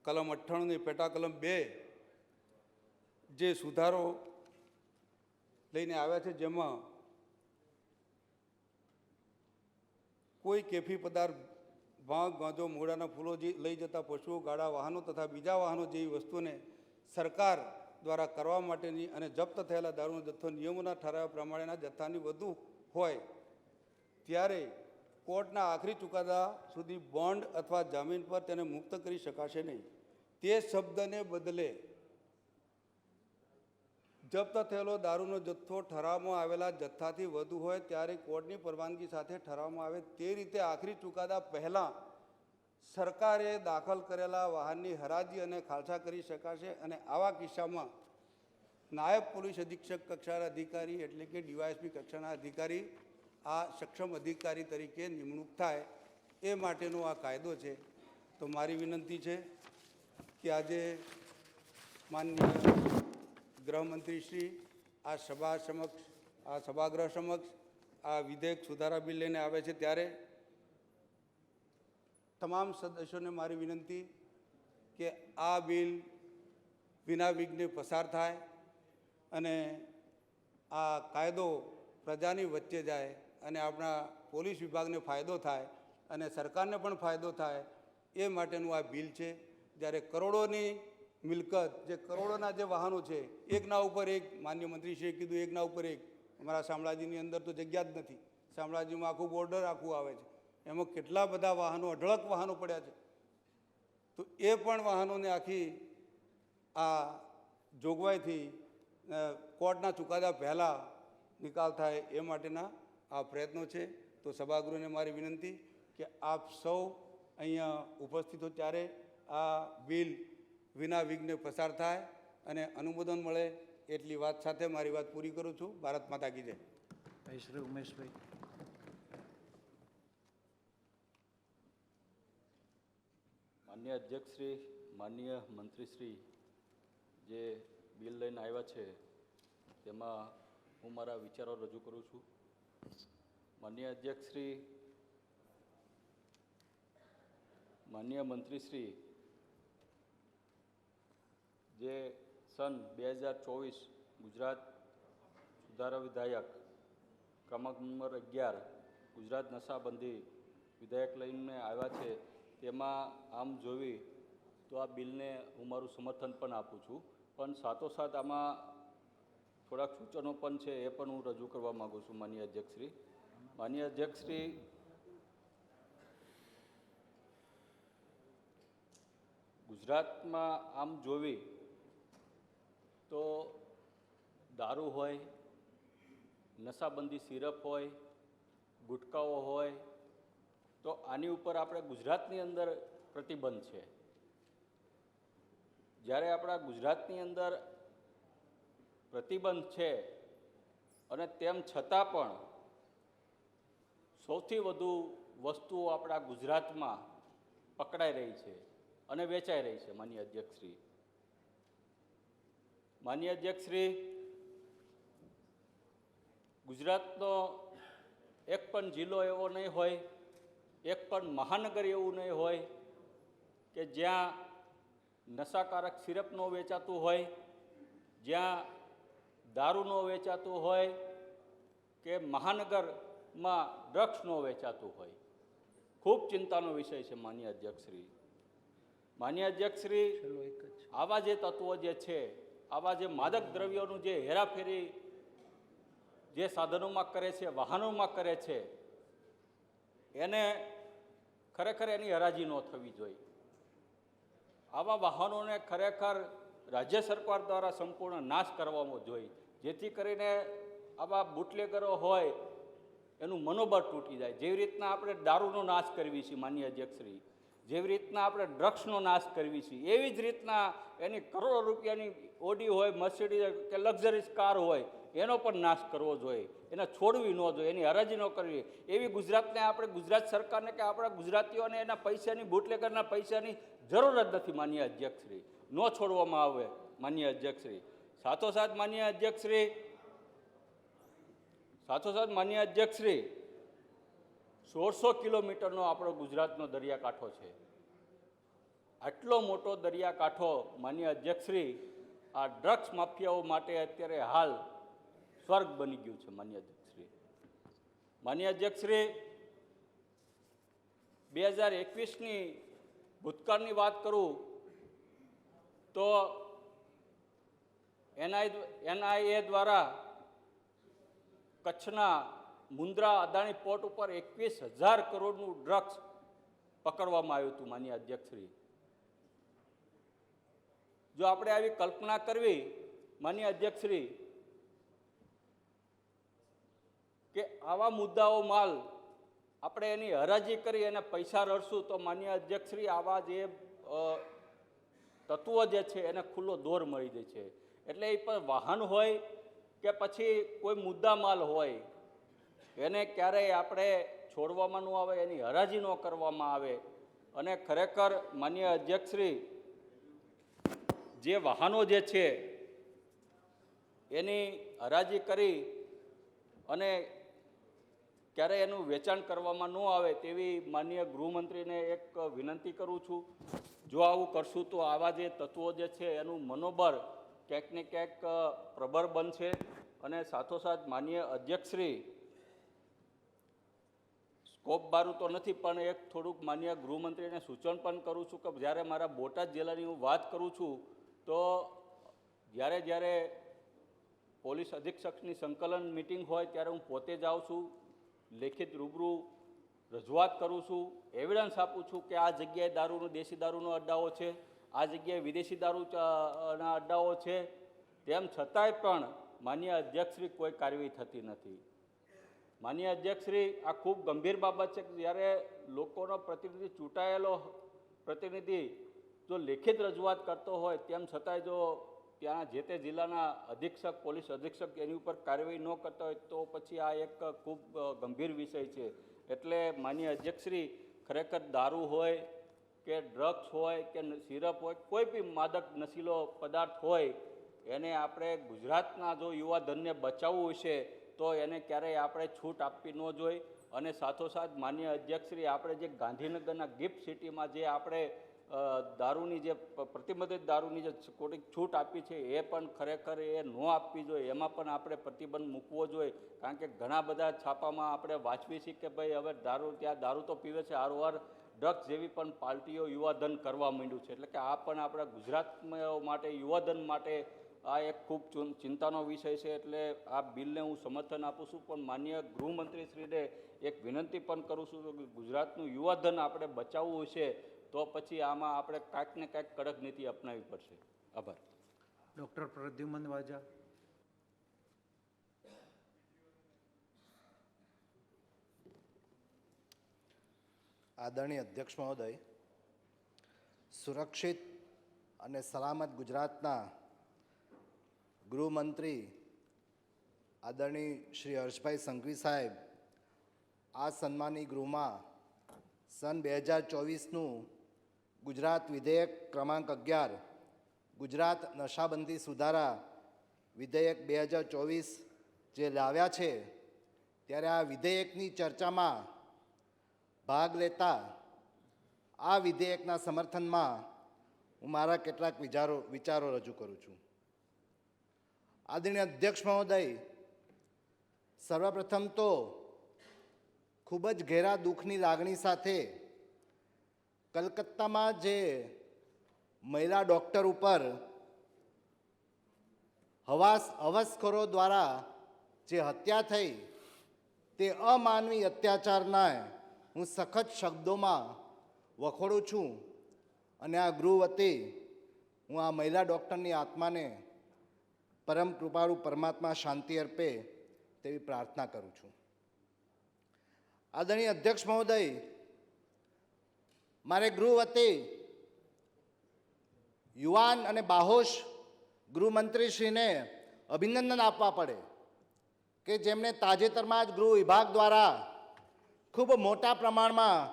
કલમ 98ની પેટા કલમ 2 જે સુધારો લઈને આવ્યા છે, જેમાં કોઈ કેફી પદાર્થ, ભાંગ, ગાંજો, મોડાના ફૂલો લઈ જતા પશુઓ, ગાડા વાહનો તથા બીજા વાહનો જેવી વસ્તુઓને સરકાર દ્વારા કરવા માટેની અને જપ્ત થયેલા દારૂનો જથ્થો નિયમોના ઠરાવ્યા પ્રમાણેના જથ્થાની વધુ હોય ત્યારે કોર્ટના આખરી ચુકાદા સુધી બોન્ડ અથવા જામીન પર તેને મુક્ત કરી શકાશે નહીં. તે શબ્દને બદલે જપ્ત થયેલો દારૂનો જથ્થો ઠરાવવામાં આવેલા જથ્થાથી વધુ હોય ત્યારે કોર્ટની પરવાનગી સાથે ઠરાવવામાં આવે તે રીતે આખરી ચુકાદા પહેલાં સરકારે દાખલ કરેલા વાહનની હરાજી અને ખાલસા કરી શકાશે. અને આવા કિસ્સામાં નાયબ પોલીસ અધિક્ષક કક્ષાના અધિકારી એટલે કે ડીવાયએસપી કક્ષાના અધિકારી આ સક્ષમ અધિકારી તરીકે નિમણૂક થાય એ માટેનો આ કાયદો છે. તો મારી વિનંતી છે કે આજે માનનીય ગૃહમંત્રીશ્રી આ સભાગૃહ સમક્ષ આ વિધેયક સુધારા બિલ લઈને આવે છે ત્યારે તમામ સદસ્યોને મારી વિનંતી કે આ બિલ વિના વિઘ્ને પસાર થાય અને આ કાયદો પ્રજાની વચ્ચે જાય અને આપણા પોલીસ વિભાગને ફાયદો થાય અને સરકારને પણ ફાયદો થાય એ માટેનું આ બિલ છે. જ્યારે કરોડોની મિલકત, જે કરોડોના જે વાહનો છે, એકના ઉપર એક, માનનીય મંત્રીશ્રીએ કીધું એકના ઉપર એક. અમારા શામળાજીની અંદર તો જગ્યા જ નથી. શામળાજીમાં આખું બોર્ડર આખું આવે છે, એમાં કેટલા બધા વાહનો, અઢળક વાહનો પડ્યા છે. તો એ પણ વાહનોને આખી આ જોગવાઈથી કોર્ટના ચુકાદા પહેલાં નિકાલ થાય એ માટેના આ પ્રયત્નો છે. તો સભાગૃહને મારી વિનંતી કે આપ સૌ અહીંયા ઉપસ્થિત હો ત્યારે આ બિલ વિના વિઘ્ને પસાર થાય અને અનુમોદન મળે એટલી વાત સાથે મારી વાત પૂરી કરું છું. ભારત માતા કી જય. શ્રી ઉમેશભાઈ. માનનીય અધ્યક્ષશ્રી, માનનીય મંત્રીશ્રી, જે બિલ લઈને આવ્યા છે તેમાં હું મારા વિચારો રજૂ કરું છું. માનનીય અધ્યક્ષશ્રી, માનનીય મંત્રીશ્રી, જે સન 2024 ગુજરાત સુધારા વિધાયક ક્રમાંક નંબર 11 ગુજરાત નશાબંધી વિધેયક લઈને આવ્યા છે તેમાં આમ જોવી તો આ બિલને હું મારું સમર્થન પણ આપું છું, પણ સાથોસાથ આમાં થોડાક સૂચનો પણ છે એ પણ હું રજૂ કરવા માગું છું. માનનીય અધ્યક્ષશ્રી, માનનીય અધ્યક્ષશ્રી, ગુજરાતમાં આમ જોવી તો દારૂ હોય, નશાબંધી સિરપ હોય, ગુટકાઓ હોય, તો આની ઉપર આપણે ગુજરાતની અંદર પ્રતિબંધ છે. જ્યારે આપણા ગુજરાતની અંદર પ્રતિબંધ છે અને તેમ છતાં પણ સૌથી વધુ વસ્તુઓ આપણા ગુજરાતમાં પકડાઈ રહી છે અને વેચાઈ રહી છે. માનનીય અધ્યક્ષશ્રી, માનનીય અધ્યક્ષશ્રી, ગુજરાતનો એક પણ જિલ્લો એવો નહીં હોય, એક પણ મહાનગર એવું નહીં હોય કે જ્યાં નશાકારક સિરપ ન વેચાતું હોય, જ્યાં દારૂ ન વેચાતું હોય કે મહાનગરમાં ડ્રગ્સ ન વેચાતું હોય. ખૂબ ચિંતાનો વિષય છે. માનનીય અધ્યક્ષશ્રી, માનનીય અધ્યક્ષશ્રી, આવા જે તત્વો જે છે, આવા જે માદક દ્રવ્યોનું જે હેરાફેરી જે સાધનોમાં કરે છે, વાહનોમાં કરે છે, એને ખરેખર એની હરાજી ન થવી જોઈએ. આવા વાહનોને ખરેખર રાજ્ય સરકાર દ્વારા સંપૂર્ણ નાશ કરવામાં જોઈએ, જેથી કરીને આવા બુટલેગરો હોય એનું મનોબળ તૂટી જાય. જેવી રીતના આપણે દારૂનો નાશ કરવી છીએ માનનીય અધ્યક્ષશ્રી, જેવી રીતના આપણે ડ્રગ્સનો નાશ કરવી છીએ, એવી જ રીતના એની કરોડો રૂપિયાની ઓડી હોય, મર્સિડીઝ કે લક્ઝરીઝ કાર હોય, એનો પણ નાશ કરવો જોઈએ. એને છોડવી ન જોઈએ, એની હરાજી ન કરવી. એવી ગુજરાતને આપણે ગુજરાત સરકારને કે આપણા ગુજરાતીઓને એના પૈસાની, બુટલેગરના પૈસાની જરૂર જ નથી. માનનીય અધ્યક્ષશ્રી, ન છોડવામાં આવે. માનનીય અધ્યક્ષશ્રી, સાથોસાથ માનનીય અધ્યક્ષશ્રી, સાથોસાથ માનનીય અધ્યક્ષશ્રી, 1600 કિલોમીટરનો આપણો ગુજરાતનો દરિયાકાંઠો છે. આટલો મોટો દરિયાકાંઠો માનનીય અધ્યક્ષશ્રી, આ ડ્રગ્સ માફિયાઓ માટે અત્યારે હાલ સ્વર્ગ બની ગયું છે. માનનીય અધ્યક્ષશ્રી, માનનીય અધ્યક્ષશ્રી, 2021ની ભૂતકાળની વાત કરું તો NIA દ્વારા કચ્છના મુન્દ્રા અદાણી પોર્ટ ઉપર 21,000 કરોડનું ડ્રગ્સ પકડવામાં આવ્યું હતું. માનનીય અધ્યક્ષશ્રી, જો આપણે આવી કલ્પના કરવી માનનીય અધ્યક્ષશ્રી કે આવા મુદ્દાઓ માલ આપણે એની હરાજી કરી અને પૈસા રડશું તો માનનીય અધ્યક્ષશ્રી, આવા જે તત્વો જે છે એને ખુલ્લો દોર મળી જાય છે. એટલે એ પણ વાહન હોય કે પછી કોઈ મુદ્દા માલ હોય, એને ક્યારેય આપણે છોડવામાં ન આવે, એની હરાજી ન કરવામાં આવે. અને ખરેખર માનનીય અધ્યક્ષશ્રી, જે વાહનો જે છે એની હરાજી કરી અને ક્યારેય એનું વેચાણ કરવામાં ન આવે તેવી માનનીય ગૃહમંત્રીને એક વિનંતી કરું છું. જો આવું કરશું તો આવા જે તત્વો જે છે એનું મનોબળ ક્યાંક ને ક્યાંક પ્રબળ બનશે. અને સાથોસાથ માનનીય અધ્યક્ષશ્રી, સ્કોપ બારું તો નથી પણ એક થોડુંક માનનીય ગૃહમંત્રીને સૂચન પણ કરું છું કે જ્યારે મારા બોટાદ જિલ્લાની હું વાત કરું છું તો જ્યારે પોલીસ અધિક્ષકની સંકલન મિટિંગ હોય ત્યારે હું પોતે જ આવું છું, લેખિત રૂબરૂ રજૂઆત કરું છું, એવિડન્સ આપું છું કે આ જગ્યાએ દારૂનો, દેશી દારૂનો અડ્ડાઓ છે, આ જગ્યાએ વિદેશી દારૂના અડ્ડાઓ છે. તેમ છતાંય પણ માનનીય અધ્યક્ષશ્રી કોઈ કાર્યવાહી થતી નથી. માનનીય અધ્યક્ષશ્રી, આ ખૂબ ગંભીર બાબત છે કે જ્યારે લોકોનો પ્રતિનિધિ, ચૂંટાયેલો પ્રતિનિધિ જો લેખિત રજૂઆત કરતો હોય તેમ છતાંય જો ત્યાં જે તે જિલ્લાના અધિક્ષક, પોલીસ અધિક્ષક એની ઉપર કાર્યવાહી ન કરતા હોય તો પછી આ એક ખૂબ ગંભીર વિષય છે. એટલે માનનીય અધ્યક્ષશ્રી, ખરેખર દારૂ હોય કે ડ્રગ્સ હોય કે સિરપ હોય, કોઈ બી માદક નશીલો પદાર્થ હોય એને આપણે ગુજરાતના જો યુવાધનને બચાવવું છે તો એને ક્યારેય આપણે છૂટ આપવી ન જોઈએ. અને સાથોસાથ માન્ય અધ્યક્ષશ્રી, આપણે જે ગાંધીનગરના ગિફ્ટ સિટીમાં જે આપણે દારૂની જે પ્રતિબંધિત દારૂની જે થોડીક છૂટ આપી છે એ પણ ખરેખર એ ન આપવી જોઈએ. એમાં પણ આપણે પ્રતિબંધ મૂકવો જોઈએ, કારણ કે ઘણા બધા છાપામાં આપણે વાંચવી છીએ કે ભાઈ હવે ત્યાં દારૂ તો પીવે છે, હારોહાર ડ્રગ્સ જેવી પણ પાર્ટીઓ યુવાધન કરવા માંડ્યું છે. એટલે કે આ પણ આપણા ગુજરાત માટે યુવાધન માટે આ એક ખૂબ ચિંતાનો વિષય છે. એટલે આ બિલને હું સમર્થન આપું છું, પણ માન્ય ગૃહમંત્રીશ્રીને એક વિનંતી પણ કરું છું કે ગુજરાતનું યુવાધન આપણે બચાવવું છે તો પછી આમાં આપણે કાંઈક ને કાંઈક કડક નીતિ અપનાવવી પડશે. આભાર. ડૉક્ટર પ્રદ્યુમન વાજા. આદરણીય અધ્યક્ષ મહોદય, સુરક્ષિત અને સલામત ગુજરાતના ગૃહમંત્રી આદરણીય શ્રી હર્ષભાઈ સંઘવી સાહેબ આ સન્માની ગૃહમાં સન 2024નું ગુજરાત વિધેયક ક્રમાંક 11 ગુજરાત નશાબંધી સુધારા વિધેયક 2024 જે લાવ્યા છે, ત્યારે આ વિધેયકની ચર્ચામાં ભાગ લેતા આ વિધેયકના સમર્થનમાં હું મારા કેટલાક વિચારો રજૂ કરું છું. આદરણીય અધ્યક્ષ મહોદય, સર્વપ્રથમ તો ખૂબ જ ઘેરા દુઃખની લાગણી સાથે કલકત્તામાં જે મહિલા ડૉક્ટર ઉપર હવસખોરો દ્વારા જે હત્યા થઈ, તે અમાનવીય અત્યાચારના હું સખત શબ્દોમાં વખોડું છું. અને આ ગૃહ વતી હું આ મહિલા ડૉક્ટરની આત્માને પરમ કૃપાળુ પરમાત્મા શાંતિ અર્પે તેવી પ્રાર્થના કરું છું. આદરણીય અધ્યક્ષ મહોદય, મારે ગૃહ વતી યુવાન અને બાહોશ ગૃહમંત્રીશ્રીને અભિનંદન આપવા પડે કે જેમણે તાજેતરમાં જ ગૃહ વિભાગ દ્વારા ખૂબ મોટા પ્રમાણમાં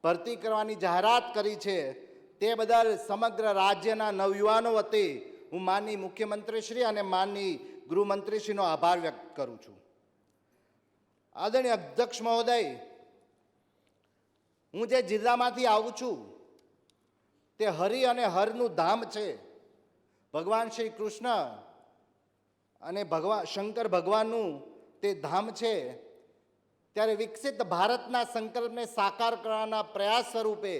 ભરતી કરવાની જાહેરાત કરી છે. તે બદલ સમગ્ર રાજ્યના નવયુવાનો વતી હું માનની મુખ્યમંત્રીશ્રી અને માનની ગૃહમંત્રીશ્રીનો આભાર વ્યક્ત કરું છું. આદરણીય અધ્યક્ષ મહોદય, હું જે જિલ્લામાંથી આવું છું તે હરિ અને હરનું ધામ છે. ભગવાન શ્રી કૃષ્ણ અને શંકર ભગવાનનું તે ધામ છે. ત્યારે વિકસિત ભારતના સંકલ્પને સાકાર કરવાના પ્રયાસ સ્વરૂપે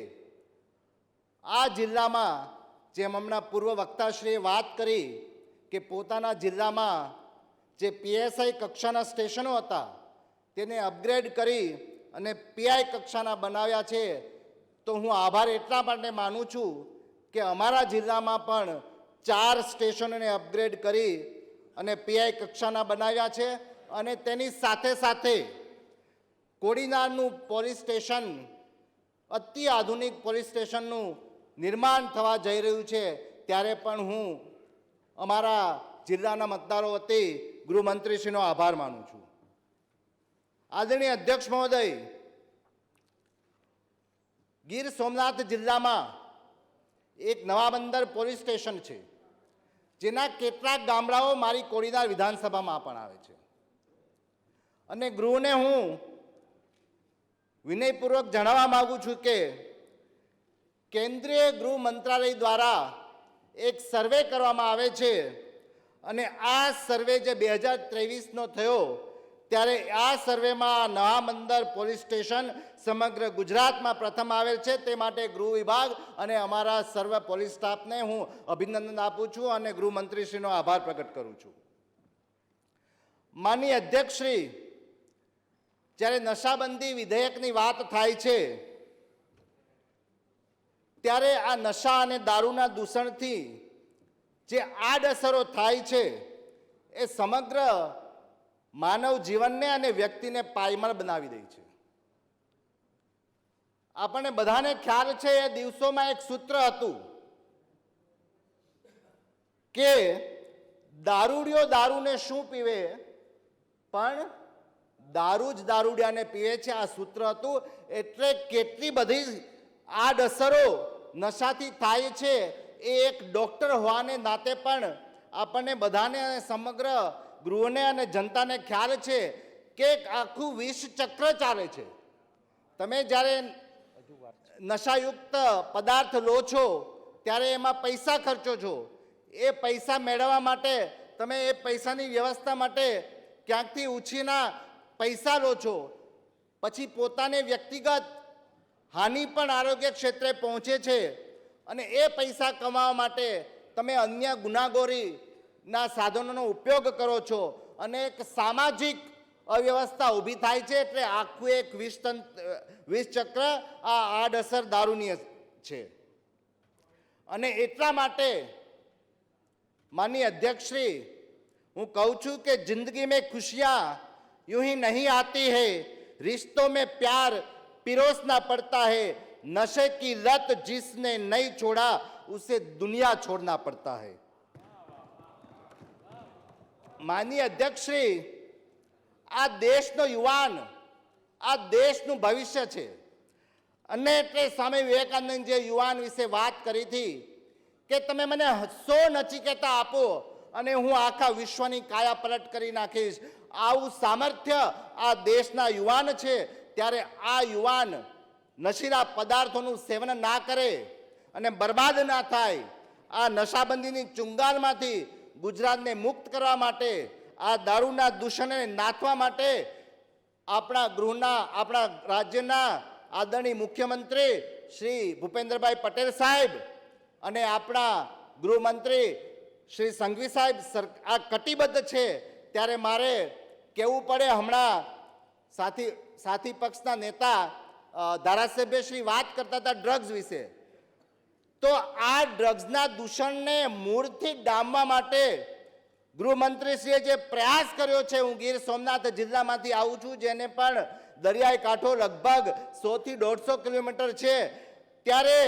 આ જિલ્લામાં, જેમ હમણાં પૂર્વ વક્તાશ્રીએ વાત કરી કે પોતાના જિલ્લામાં જે PSI કક્ષાના સ્ટેશનો હતા તેને અપગ્રેડ કરી અને PI કક્ષાના બનાવ્યા છે, તો હું આભાર એટલા માટે માનું છું કે અમારા જિલ્લામાં પણ 4 સ્ટેશનોને અપગ્રેડ કરી અને PI કક્ષાના બનાવ્યા છે. અને તેની સાથે સાથે કોડીનારનું પોલીસ સ્ટેશન, અતિ આધુનિક પોલીસ સ્ટેશનનું નિર્માણ થવા જઈ રહ્યું છે. ત્યારે પણ હું અમારા જિલ્લાના મતદારો વતી ગૃહમંત્રીશ્રીનો આભાર માનું છું. આદરણીય અધ્યક્ષ મહોદય, ગીર સોમનાથ જિલ્લામાં એક નવા બંદર પોલીસ સ્ટેશન છે, જેના કેટલાક ગામડાઓ મારી કોડીનાર વિધાનસભામાં પણ આવે છે. અને ગૃહને હું વિનયપૂર્વક જણાવવા માગું છું કે કેન્દ્રીય ગૃહ મંત્રાલય દ્વારા એક સર્વે કરવામાં આવે છે અને આ સર્વે જે 2023નો થયો, ત્યારે આ સર્વેમાં નવા બંદર પોલીસ સ્ટેશન સમગ્ર ગુજરાતમાં પ્રથમ આવેલ છે. તે માટે ગૃહ વિભાગ અને અમારા સર્વ પોલીસ સ્ટાફને હું અભિનંદન આપું છું અને ગૃહમંત્રીશ્રીનો આભાર પ્રગટ કરું છું. માનનીય અધ્યક્ષશ્રી, જ્યારે નશાબંધી વિધેયકની વાત થાય છે, ત્યારે આ નશા અને દારૂના દૂષણથી જે આડઅસરો થાય છે એ સમગ્ર માનવ જીવનને અને વ્યક્તિને પાયમાલ બનાવી દે છે. આપણને બધાને ખ્યાલ છે, એ દિવસોમાં એક સૂત્ર હતું કે દારૂડિયો દારૂને શું પીવે, પણ દારૂ જ દારૂડિયાને પીવે છે. આ સૂત્ર હતું. એટલે કેટલી બધી આડઅસરો નશાથી થાય છે એ એક ડૉક્ટર હોવાને નાતે પણ આપણને બધાને અને સમગ્ર ગૃહને અને જનતાને ખ્યાલ છે કે એક આખું વિષ ચક્ર ચાલે છે. તમે જ્યારે નશાયુક્ત પદાર્થ લો છો ત્યારે એમાં પૈસા ખર્ચો છો. એ પૈસા મેળવવા માટે તમે એ પૈસાની વ્યવસ્થા માટે ક્યાંકથી ઉછીના પૈસા લો છો. પછી પોતાને વ્યક્તિગત હાનિ પણ આરોગ્ય ક્ષેત્રે પહોંચે છે અને એ પૈસા કમાવા માટે તમે અન્ય ગુનાખોરીના સાધનોનો ઉપયોગ કરો છો અને એક સામાજિક અવ્યવસ્થા ઊભી થાય છે. એટલે આખું એક વિષ ચક્ર આ આડઅસર દારૂની છે. અને એટલા માટે માનનીય અધ્યક્ષશ્રી, હું કહું છું કે જિંદગી મેં ખુશિયાँ यूं ही नहीं आती है, रिश्तों में प्यार पिरोसना पड़ता है, नशे की लत जिसने नहीं छोड़ा उसे दुनिया छोड़ना पड़ता है. माननीय अध्यक्षश्री, આ દેશનો યુવાન આ દેશનું ભવિષ્ય છે. અને એટલે સ્વામી વિવેકાનંદ જે યુવાન વિશે વાત કરી હતી કે તમે મને 100 નચિકેતા આપો અને હું આખા વિશ્વની કાયા પલટ કરી નાખીશ, આવું સામર્થ્ય આ દેશના યુવાન છે. ત્યારે આ યુવાન નશીલા પદાર્થોનું સેવન ના કરે અને બરબાદ ના થાય, આ નશાબંધીની ચુંગાલમાંથી ગુજરાતને મુક્ત કરવા માટે, આ દારૂના દૂષણને નાથવા માટે આપણા રાજ્યના આદરણીય મુખ્યમંત્રી શ્રી ભૂપેન્દ્રભાઈ પટેલ સાહેબ અને આપણા ગૃહમંત્રી શ્રી સંઘવી સાહેબ આ કટિબદ્ધ છે. ત્યારે મારે કહેવું પડે, હમણાં સાથી પક્ષના નેતા ધારાસભ્ય શ્રી વાત કરતા હતા ડ્રગ્સ વિશે, તો આ ડ્રગ્સના દૂષણને મૂળથી ડામવા માટે ગૃહમંત્રીશ્રીએ જે પ્રયાસ કર્યો છે, હું ગીર સોમનાથ જિલ્લામાંથી આવું છું, જેને પણ દરિયાઈ કાંઠો લગભગ 100 થી 150 કિલોમીટર છે. ત્યારે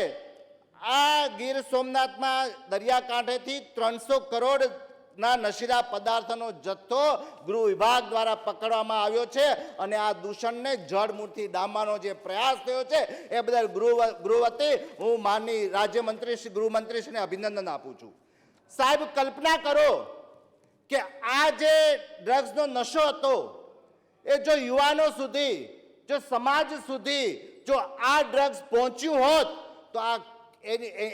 આ ગીર સોમનાથમાં દરિયાકાંઠેથી 300 કરોડના નશીલા પદાર્થનો જથ્થો ગૃહ વિભાગ દ્વારા પકડવામાં આવ્યો છે. અને આ દૂષણને જડમૂળથી ડામવાનો જે પ્રયાસ થયો છે એ બદલ ગૃહ વતી હું માનનીય રાજ્યમંત્રી શ્રી ગૃહમંત્રીશ્રીને અભિનંદન આપું છું. સાહેબ, કલ્પના કરો કે આ જે ડ્રગ્સનો નશો હતો એ જો યુવાનો સુધી, જો સમાજ સુધી જો આ ડ્રગ્સ પહોંચ્યું હોત તો આ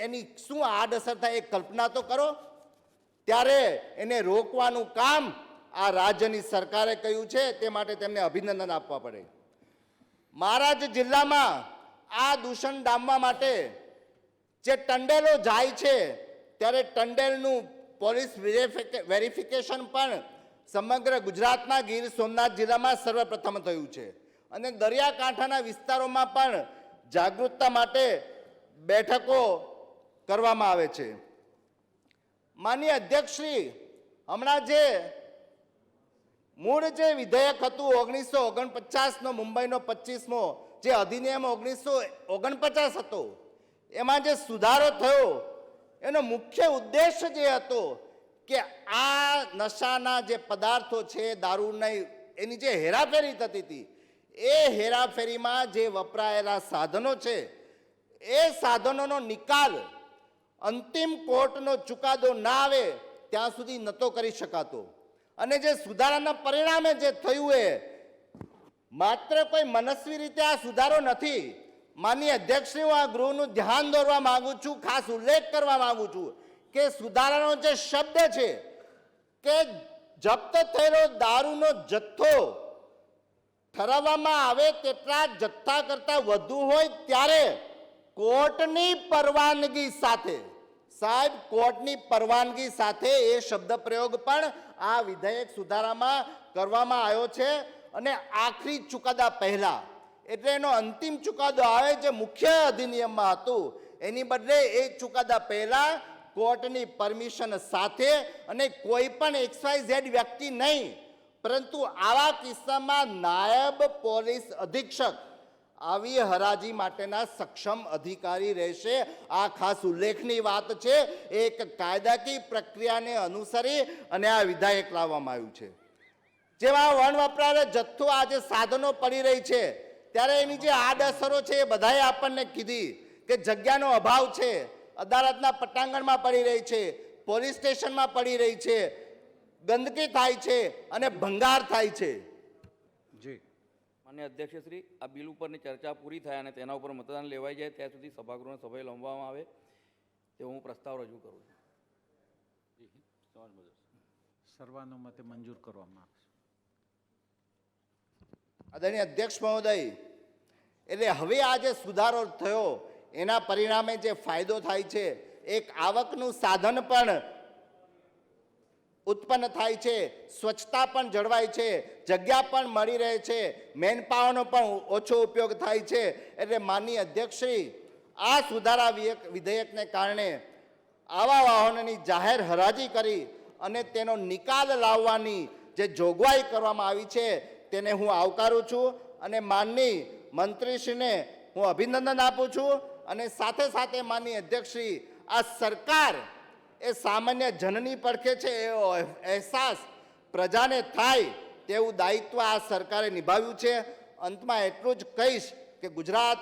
એની શું આડઅસર થાય એ કલ્પના તો કરો. ત્યારે એને રોકવાનું કામ આ રાજ્યની સરકારે કર્યું છે, તે માટે તેમને અભિનંદન આપવા પડે. મારા જ જિલ્લામાં આ દૂષણ ડામવા માટે જે ટંડેલો જાય છે, ત્યારે ટંડેલનું પોલીસ વેરિફિકેશન પણ સમગ્ર ગુજરાતના ગીર સોમનાથ જિલ્લામાં સર્વપ્રથમ થયું છે. અને દરિયાકાંઠાના વિસ્તારોમાં પણ જાગૃતતા માટે બેઠકો કરવામાં આવે છે. માનનીય અધ્યક્ષશ્રી, હમણાં જે મૂળ જે વિધેયક હતું 1949નો મુંબઈનો 25મો જે અધિનિયમ 1949 હતો, એમાં જે સુધારો થયો એનો મુખ્ય ઉદ્દેશ જે હતો કે આ નશાના જે પદાર્થો છે, દારૂની એની જે હેરાફેરી થતી હતી, એ હેરાફેરીમાં જે વપરાયેલા સાધનો છે એ સાધનોનો નિકાલ અંતિમ કોર્ટનો ચુકાદો ના આવે ત્યાં સુધી નહોતો કરી શકાતો. અને જે સુધારાના પરિણામે જે થયું એ માત્ર કોઈ મનસ્વી રીતે આ સુધારો નથી. માનનીય અધ્યક્ષશ્રી, હું આ ગૃહનું ધ્યાન દોરવા માંગુ છું, ખાસ ઉલ્લેખ કરવા માંગુ છું કે સુધારાનો જે શબ્દ છે કે જપ્ત થયેલો દારૂનો જથ્થો ઠરાવવામાં આવે તેટલા જથ્થા કરતાં વધુ હોય ત્યારે કોર્ટની પરવાનગી સાથે, સાહેબ, કોર્ટની પરવાનગી સાથે એ શબ્દ પ્રયોગ પણ આ વિધેયક સુધારામાં કરવામાં આવ્યો છે. અને આખરી ચુકાદા પહેલા, એટલે એનો અંતિમ ચુકાદો આવે જે મુખ્ય અધિનિયમમાં હતું, એની બદલે એ ચુકાદા પહેલા કોર્ટની પરમિશન સાથે અને કોઈ પણ XYZ વ્યક્તિ નહીં, પરંતુ આવા કિસ્સામાં નાયબ પોલીસ અધિક્ષક આવી હરાજી માટેના સક્ષમ અધિકારી રહેશે. આ ખાસ ઉલ્લેખની વાત છે. એક કાયદાકીય પ્રક્રિયાને અનુસરી અને આ વિધેયક લાવવામાં આવ્યું છે. જેમાં વન વપરાયેલો જથ્થો આજે સાધનો પડી રહી છે, ત્યારે એની જે આડઅસરો છે એ બધાએ આપણને કીધી કે જગ્યાનો અભાવ છે, અદાલતના પટાંગણમાં પડી રહી છે, પોલીસ સ્ટેશનમાં પડી રહી છે, ગંદકી થાય છે અને ભંગાર થાય છે. જી માન્ય અધ્યક્ષશ્રી, આ બિલ ઉપરની ચર્ચા પૂરી થાય અને તેના ઉપર મતદાન લેવાઈ જાય ત્યાં સુધી સભાગૃહને સભ્ય લંબાવવામાં આવે તેવો હું પ્રસ્તાવ રજૂ કરું છું. સર્વાનુમતે મંજૂર કરવામાં આવશે. આદરણીય અધ્યક્ષ મહોદય, એટલે હવે આ જે સુધારો થયો એના પરિણામે જે ફાયદો થાય છે, એક આવકનું સાધન પણ ઉત્પન્ન થાય છે, સ્વચ્છતા પણ જળવાય છે, જગ્યા પણ મળી રહે છે, મેનપાવરનો પણ ઓછો ઉપયોગ થાય છે. એટલે માનનીય અધ્યક્ષશ્રી, આ સુધારા વિધેયકને કારણે આવા વાહનોની જાહેર હરાજી કરી અને તેનો નિકાલ લાવવાની જે જોગવાઈ કરવામાં આવી છે તેને હું આવકારું છું અને માનનીય મંત્રીશ્રીને હું અભિનંદન આપું છું. અને સાથે સાથે માનનીય અધ્યક્ષશ્રી, આ સરકાર એ સામાન્ય જનની પડખે છે એવો અહેસાસ પ્રજાને થાય તેવું દાયિત્વ આ સરકારે નિભાવ્યું છે. અંતમાં એટલું જ કહીશ કે ગુજરાત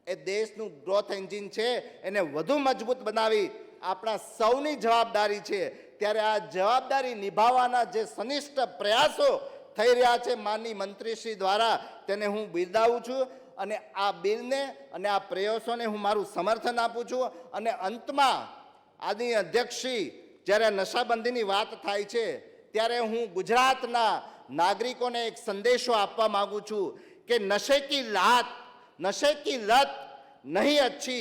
એ દેશનું ગ્રોથ એન્જિન છે, એને વધુ મજબૂત બનાવી આપણા સૌની જવાબદારી છે. ત્યારે આ જવાબદારી નિભાવવાના જે સનિષ્ઠ પ્રયાસો થઈ રહ્યા છે માનનીય મંત્રીશ્રી દ્વારા, તેને હું બિરદાવું છું અને આ બિલને અને આ પ્રયાસોને હું મારું સમર્થન આપું છું. અને અંતમાં આદરણીય અધ્યક્ષશ્રી, જ્યારે નશાબંધીની વાત થાય છે ત્યારે હું ગુજરાતના નાગરિકોને એક સંદેશો આપવા માગું છું કે નशे की लत नहीं अच्छी,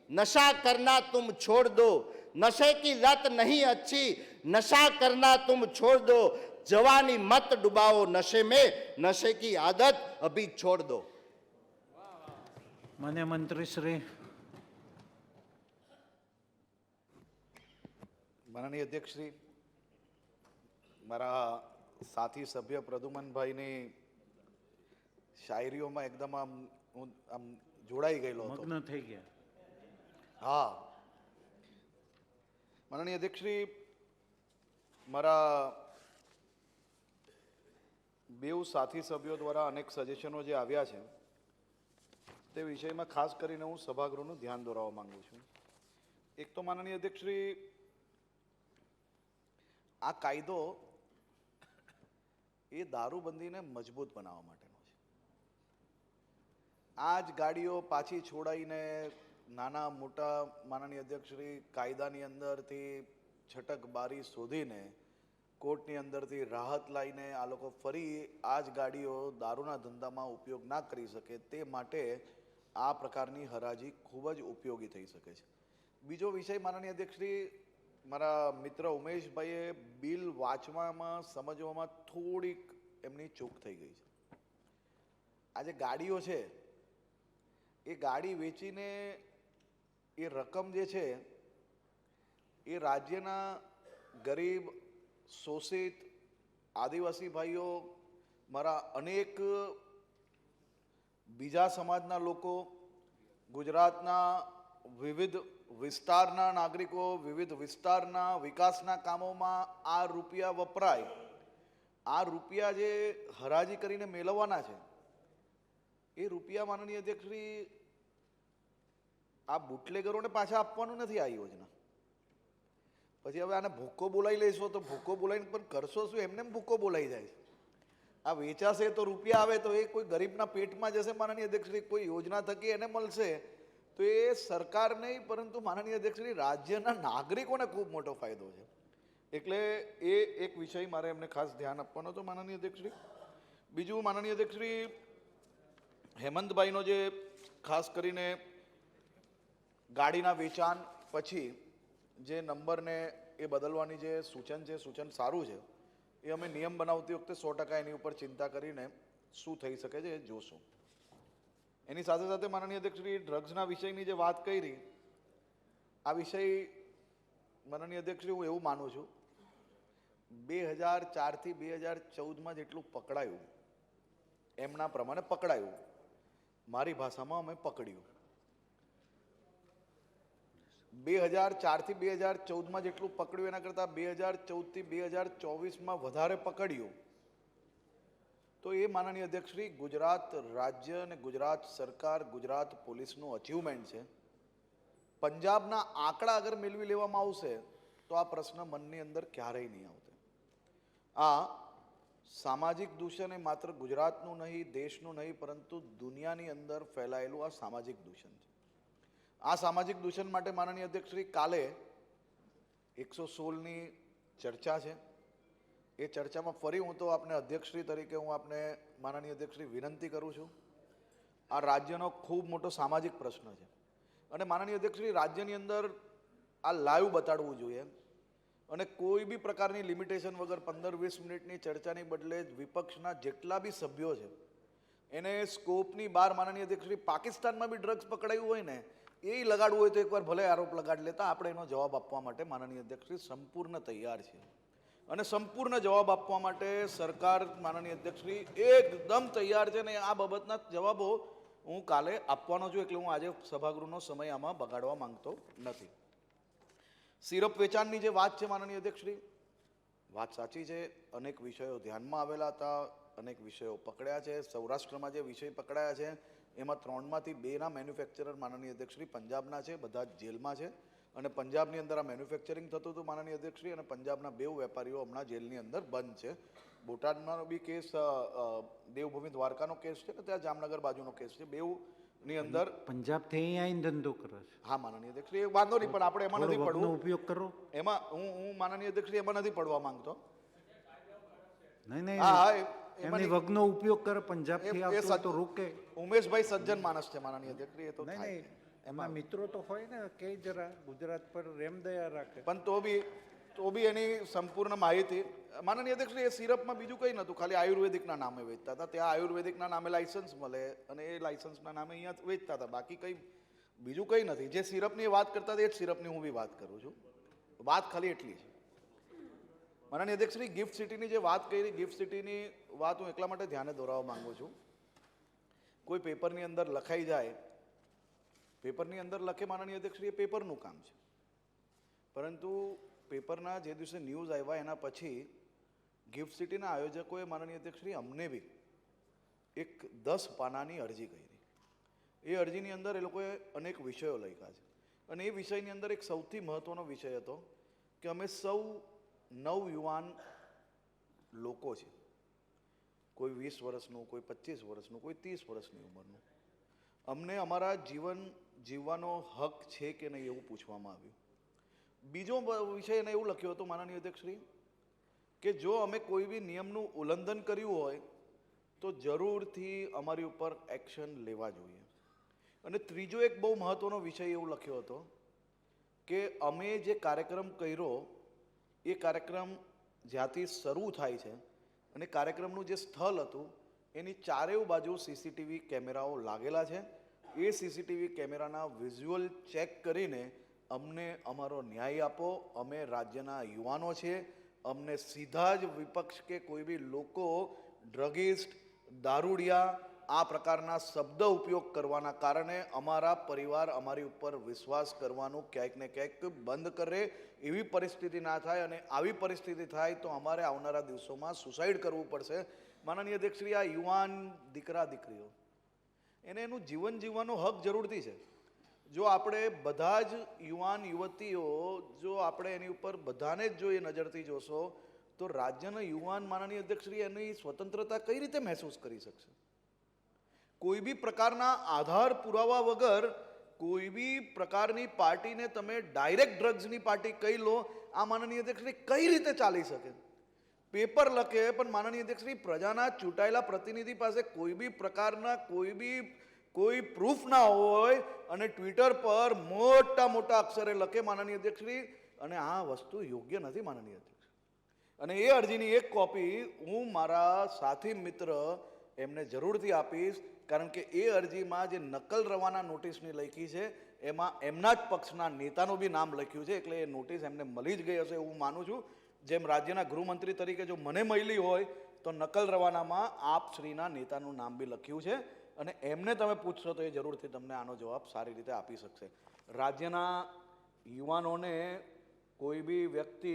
नशा करना तुम छोड़ दो. नशे की लत नहीं अच्छी, नशा करना तुम छोड़ दो. जवानी मत डुबाओ नशे में, नशे की आदत अभी छोड़ दो. માન્ય મંત્રીશ્રી. માનનીય અધ્યક્ષશ્રી, મારા સાથી સભ્ય પ્રદ્યુમનભાઈની શાયરીઓમાં એકદમ હું જોડાઈ ગયેલો હતો. મગ્ન થઈ ગયા. હા, માનનીય અધ્યક્ષશ્રી, મારા બેઉ સાથી સભ્યો દ્વારા અનેક સજેશનો જે આવ્યા છે તે વિષયમાં ખાસ કરીને હું સભાગૃહનું ધ્યાન દોરાવવા માંગુ છું. એક તો માનનીય અધ્યક્ષશ્રી, આ કાયદો એ દારૂબંધીને મજબૂત બનાવવા માટેનો છે. આ જ ગાડીઓ પાછી છોડાઈને નાના મોટા માનનીય અધ્યક્ષશ્રી કાયદાની અંદરથી છટક બારી શોધીને કોર્ટની અંદરથી રાહત લાવીને આ લોકો ફરી આ જ ગાડીઓ દારૂના ધંધામાં ઉપયોગ ના કરી શકે તે માટે આ પ્રકારની હરાજી ખૂબ જ ઉપયોગી થઈ શકે છે. બીજો વિષય માનનીય અધ્યક્ષશ્રી, મારા મિત્ર ઉમેશભાઈએ બિલ વાંચવામાં સમજવામાં થોડીક એમની ચૂક થઈ ગઈ છે. આ જે ગાડીઓ છે એ ગાડી વેચીને એ રકમ જે છે એ રાજ્યના ગરીબ, શોષિત આદિવાસી ભાઈઓ, મારા અનેક બીજા સમાજના લોકો, ગુજરાતના વિવિધ વિસ્તારના નાગરિકો, વિવિધ વિસ્તારના વિકાસના કામોમાં આ રૂપિયા વપરાય. આ રૂપિયા જે હરાજી કરીને મેળવવાના છે એ રૂપિયા માનનીય અધ્યક્ષશ્રી આ બુટલેગરોને પાછા આપવાનું નથી આ યોજના. પછી હવે આને ભૂક્કો બોલાવી લઈશો તો ભૂક્કો બોલાવીને પણ કરશો શું? એમને ભૂક્કો બોલાઈ જાય છે. આ વેચાશે તો રૂપિયા આવે તો એ કોઈ ગરીબના પેટમાં જશે માનનીય અધ્યક્ષશ્રી, કોઈ યોજના થકી એને મળશે તો એ સરકાર નહીં પરંતુ માનનીય અધ્યક્ષશ્રી રાજ્યના નાગરિકોને ખૂબ મોટો ફાયદો છે. એટલે એ એક વિષય મારે એમને ખાસ ધ્યાન આપવાનો હતો માનનીય અધ્યક્ષશ્રી. બીજું માનનીય અધ્યક્ષશ્રી, હેમંતભાઈનો જે ખાસ કરીને ગાડીના વેચાણ પછી જે નંબરને એ બદલવાની જે સૂચન છે, સૂચન સારું છે. એ અમે નિયમ બનાવતી વખતે 100% એની ઉપર ચિંતા કરીને શું થઈ શકે છે એ જોશું. એની સાથે સાથે માનનીય અધ્યક્ષશ્રી, ડ્રગ્સના વિષયની જે વાત કરી, આ વિષય માનનીય અધ્યક્ષશ્રી હું એવું માનું છું 2004 થી 2014માં જેટલું પકડાયું એમના પ્રમાણે પકડાયું, મારી ભાષામાં અમે પકડ્યું. 2004 થી 2014માં જેટલું પકડ્યું એના કરતાં 2014 થી 2024માં વધારે પકડ્યું. તો એ માનનીય અધ્યક્ષશ્રી ગુજરાત રાજ્ય અને ગુજરાત સરકાર, ગુજરાત પોલીસનું અચીવમેન્ટ છે. પંજાબના આંકડા અગર મેળવી લેવામાં આવશે તો આ પ્રશ્ન મનની અંદર ક્યારેય નહીં આવતો. આ સામાજિક દૂષણ એ માત્ર ગુજરાતનું નહીં, દેશનું નહીં, પરંતુ દુનિયાની અંદર ફેલાયેલું આ સામાજિક દૂષણ છે. આ સામાજિક દૂષણ માટે માનનીય અધ્યક્ષશ્રી કાલે 116ની ચર્ચા છે. એ ચર્ચામાં ફરી હું તો આપને અધ્યક્ષશ્રી તરીકે હું આપને માનનીય અધ્યક્ષશ્રી વિનંતી કરું છું. આ રાજ્યનો ખૂબ મોટો સામાજિક પ્રશ્ન છે અને માનનીય અધ્યક્ષશ્રી રાજ્યની અંદર આ લાઈવ બતાડવું જોઈએ અને કોઈ બી પ્રકારની લિમિટેશન વગર 15-20 મિનિટની ચર્ચાની બદલે વિપક્ષના જેટલા બી સભ્યો છે એને સ્કોપની બહાર માનનીય અધ્યક્ષશ્રી પાકિસ્તાનમાં બી ડ્રગ્સ પકડાયું હોય ને એ લગાડવું હોય તો એકવાર ભલે આરોપ લગાડી લેતા, આપણે એનો જવાબ આપવા માટે માનનીય અધ્યક્ષશ્રી સંપૂર્ણ તૈયાર છે અને સંપૂર્ણ જવાબ આપવા માટે સરકાર માનનીય અધ્યક્ષશ્રી એકદમ તૈયાર છે ને આ બાબતના જવાબો હું કાલે આપવાનો છું, એટલે હું આજે સભાગૃહનો સમય આમાં બગાડવા માંગતો નથી. સિરપ વેચાણની જે વાત છે માનનીય અધ્યક્ષશ્રી, વાત સાચી છે. અનેક વિષયો ધ્યાનમાં આવેલા હતા, અનેક વિષયો પકડ્યા છે. સૌરાષ્ટ્રમાં જે વિષય પકડાયા છે એમાં 3માંથી 2ના મેન્યુફેક્ચરર માનનીય અધ્યક્ષશ્રી પંજાબના છે, બધા જ જેલમાં છે અને પંજાબની અંદર આ મેન્યુફેક્ચરિંગ થતું હતું માનનીય અધ્યક્ષશ્રી અને પંજાબના 2 વેપારીઓ હમણાં જેલની અંદર બંધ છે. બોટાદનો બી કેસ, દેવભૂમિ દ્વારકાનો કેસ છે ને ત્યાં જામનગર બાજુનો કેસ છે. બેઉની અંદર પંજાબથી અહીંયા આવીને ધંધો કરે છે. હા માનનીય અધ્યક્ષશ્રી, એ વાંધો નહીં, પણ આપણે એમાં નથી થોડો વગનો પડવું. ઉપયોગ કરો. એમાં હું માનનીય અધ્યક્ષશ્રી એમાં નથી પડવા માંગતો. નહીં નહીં, હા, એમની વગનો ઉપયોગ કરે પંજાબથી આવતો હોય તો રોકે. ઉમેશભાઈ સજ્જન માણસ છે માનનીય અધ્યક્ષશ્રી, એ તો નહીં થાય. નહીં, એમાં મિત્રો તો હોય ને, કે જરા ગુજરાત પર રેમ દયા રાખે. પણ તો બી એની સંપૂર્ણ માહિતી માનનીય અધ્યક્ષશ્રી, એ સિરપમાં બીજું કંઈ નહોતું, ખાલી આયુર્વેદિકના નામે વેચતા હતા. ત્યાં આયુર્વેદિકના નામે લાયસન્સ મળે અને એ લાયસન્સના નામે અહીંયા વેચતા હતા, બાકી કંઈ બીજું કંઈ નથી. જે સિરપની વાત કરતા હતા એ જ સિરપની હું બી વાત કરું છું. વાત ખાલી એટલી છે. માનનીય અધ્યક્ષશ્રી, ગિફ્ટ સિટીની જે વાત કરી, ગિફ્ટ સિટીની વાત હું એટલા માટે ધ્યાને દોરાવવા માંગુ છું. કોઈ પેપરની અંદર લખાઈ જાય, પેપરની અંદર લખે માનનીય અધ્યક્ષશ્રી, એ પેપરનું કામ છે, પરંતુ પેપરના જે દિવસે ન્યૂઝ આવ્યા એના પછી ગિફ્ટ સિટીના આયોજકોએ માનનીય અધ્યક્ષશ્રી અમને બી એક 10 પાનાની અરજી કરી. એ અરજીની અંદર એ લોકોએ અનેક વિષયો લખ્યા છે અને એ વિષયની અંદર એક સૌથી મહત્ત્વનો વિષય હતો કે અમે સૌ નવયુવાન લોકો છે, કોઈ 20 વર્ષનું, કોઈ 25 વર્ષનું, કોઈ 30 વર્ષની ઉંમરનું. અમને અમારા જીવન જીવવાનો હક છે કે નહીં એવું પૂછવામાં આવ્યું. બીજો વિષય એને એવું લખ્યું હતું માનનીય અધ્યક્ષશ્રી કે જો અમે કોઈ બી નિયમનું ઉલ્લંઘન કર્યું હોય તો જરૂરથી અમારી ઉપર એક્શન લેવા જોઈએ. અને ત્રીજો એક બહુ મહત્ત્વનો વિષય એવું લખ્યો હતો કે અમે જે કાર્યક્રમ કર્યો એ કાર્યક્રમ જ્યાંથી શરૂ થાય છે અને કાર્યક્રમનું જે સ્થળ હતું એની ચારેય બાજુ સીસીટીવી કેમેરાઓ લાગેલા છે. એ સીસીટીવી કેમેરાના વિઝ્યુઅલ ચેક કરીને અમને અમારો ન્યાય આપો. અમે રાજ્યના યુવાનો છીએ, અમને સીધા જ વિપક્ષ કે કોઈ બી લોકો ડ્રગિસ્ટ, દારૂડિયા આ પ્રકારના શબ્દ ઉપયોગ કરવાના કારણે અમારા પરિવાર અમારી ઉપર વિશ્વાસ કરવાનું ક્યાંક ને ક્યાંક બંધ કરે, એવી પરિસ્થિતિ ના થાય. અને આવી પરિસ્થિતિ થાય તો અમારે આવનારા દિવસોમાં સુસાઇડ કરવું પડશે. માનનીય અધ્યક્ષશ્રી, આ યુવાન દીકરા દીકરીઓ એને એનું જીવન જીવવાનો હક જરૂરથી છે. જો આપણે બધા જ યુવાન યુવતીઓ જો આપણે એની ઉપર બધાને જ જો એ નજરથી જોશો તો રાજ્યના યુવાન માનનીય અધ્યક્ષશ્રી એની સ્વતંત્રતા કઈ રીતે મહેસૂસ કરી શકશે? કોઈ બી પ્રકારના આધાર પુરાવા વગર કોઈ બી પ્રકારની પાર્ટીને તમે ડાયરેક્ટ ડ્રગ્સની પાર્ટી કહી લો, આ માનનીય અધ્યક્ષશ્રી કઈ રીતે ચાલી શકે? પેપર લખે પણ માનનીય અધ્યક્ષશ્રી પ્રજાના ચૂંટાયેલા પ્રતિનિધિ પાસે કોઈ બી પ્રકારના કોઈ પ્રૂફ ના હોય અને ટ્વિટર પર મોટા મોટા અક્ષરે લખે માનનીય અધ્યક્ષશ્રી, અને આ વસ્તુ યોગ્ય નથી માનનીય અધ્યક્ષ. અને એ અરજીની એક કોપી હું મારા સાથી મિત્ર એમને જરૂરથી આપીશ, કારણ કે એ અરજીમાં જે નકલ રવાના નોટિસની લખી છે એમાં એમના જ પક્ષના નેતાનું બી નામ લખ્યું છે, એટલે એ નોટિસ એમને મળી જ ગઈ હશે એવું માનું છું. જેમ રાજ્યના ગૃહમંત્રી તરીકે જો મને મળી હોય તો નકલ રવાનામાં આપ શ્રીના નેતાનું નામ બી લખ્યું છે અને એમને તમે પૂછશો તો એ જરૂરથી તમને આનો જવાબ સારી રીતે આપી શકશે. રાજ્યના યુવાનોને કોઈ બી વ્યક્તિ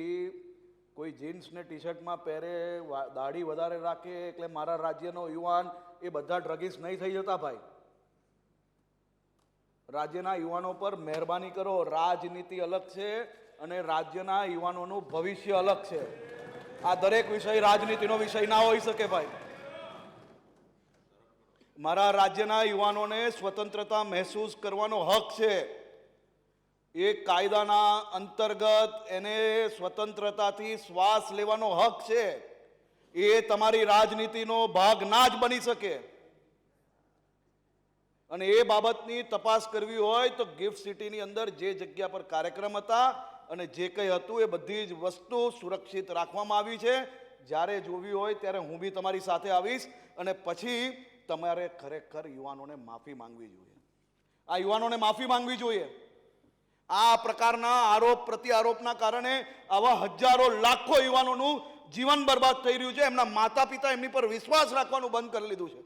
કોઈ જીન્સ ને ટી શર્ટમાં પહેરે, દાઢી વધારે રાખે એટલે મારા રાજ્યનો યુવાન એ બધા ડ્રગિસ્ટ નહીં થઈ જતા ભાઈ. રાજ્યના યુવાનો પર મહેરબાની કરો. રાજનીતિ અલગ છે અને રાજ્યના યુવાનોનું ભવિષ્ય અલગ છે. આ દરેક વિષય રાજનીતિનો વિષય ના હોઈ શકે ભાઈ. મારા રાજ્યના યુવાનોને સ્વતંત્રતા મહેસૂસ કરવાનો હક છે. એ કાયદાના અંતર્ગત એને સ્વતંત્રતાથી શ્વાસ લેવાનો હક છે. એ તમારી રાજનીતિનો ભાગ ના જ બની શકે. અને એ બાબતની તપાસ કરવી હોય તો ગિફ્ટ સિટીની અંદર જે જગ્યા પર કાર્યક્રમ હતા અને જે કંઈ હતું એ બધી જ વસ્તુ સુરક્ષિત રાખવામાં આવી છે. જ્યારે જોવી હોય ત્યારે હું બી તમારી સાથે આવીશ અને પછી તમારે ખરેખર યુવાનોને માફી માંગવી જોઈએ. આ યુવાનોને માફી માંગવી જોઈએ. આ પ્રકારના આરોપ પ્રત્યારોપના કારણે આવા હજારો લાખો યુવાનોનું જીવન બરબાદ થઈ રહ્યું છે. એમના માતા પિતા એમની પર વિશ્વાસ રાખવાનું બંધ કરી લીધું છે.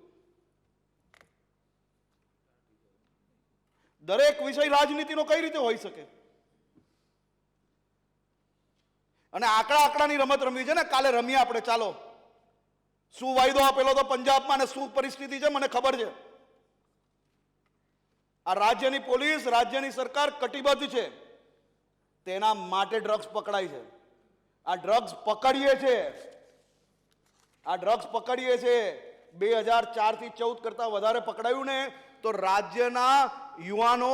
દરેક વિષય રાજનીતિનો કઈ રીતે હોઈ શકે? અને આંકડાની રમત રમવી છે ને. કાલે રમીએ આપણે, ચાલો. શું વાયદો આપેલો તો પંજાબમાં ને શું પરિસ્થિતિ છે મને ખબર છે. આ રાજ્યની પોલીસ, રાજ્યની સરકાર કટિબદ્ધ છે. તેના માટે ડ્રગ્સ પકડાય છે. આ ડ્રગ્સ પકડીએ છે 2004 થી 14 કરતા વધારે પકડાયું ને તો રાજ્યના યુવાનો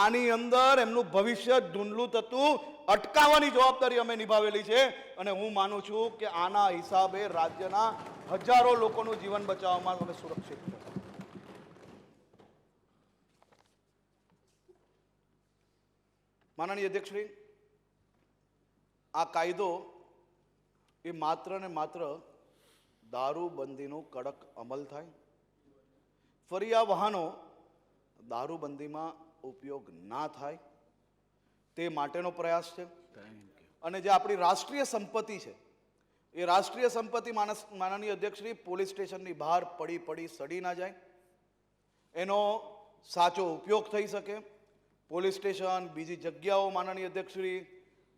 આની અંદર એમનું ભવિષ્ય ધૂંધલું થતું અટકાવવાની જવાબદારી અમે નિભાવેલી છે. અને હું માનું છું કે આના હિસાબે રાજ્યના હજારો લોકોનું જીવન બચાવવામાં અમે સુરક્ષિત છે. માનનીય અધ્યક્ષશ્રી, આ કાયદો એ માત્ર ને માત્ર દારૂબંધીનો કડક અમલ થાય, ફરી આ વાહનો દારૂબંધીમાં ઉપયોગ ના થાય તે માટેનો પ્રયાસ છે. અને જે આપણી રાષ્ટ્રીય સંપત્તિ છે એ રાષ્ટ્રીય સંપત્તિ માનનીય અધ્યક્ષશ્રી પોલીસ સ્ટેશનની બહાર પડી સડી ના જાય, એનો સાચો ઉપયોગ થઈ શકે. પોલીસ સ્ટેશન, બીજી જગ્યાઓ માનનીય અધ્યક્ષશ્રી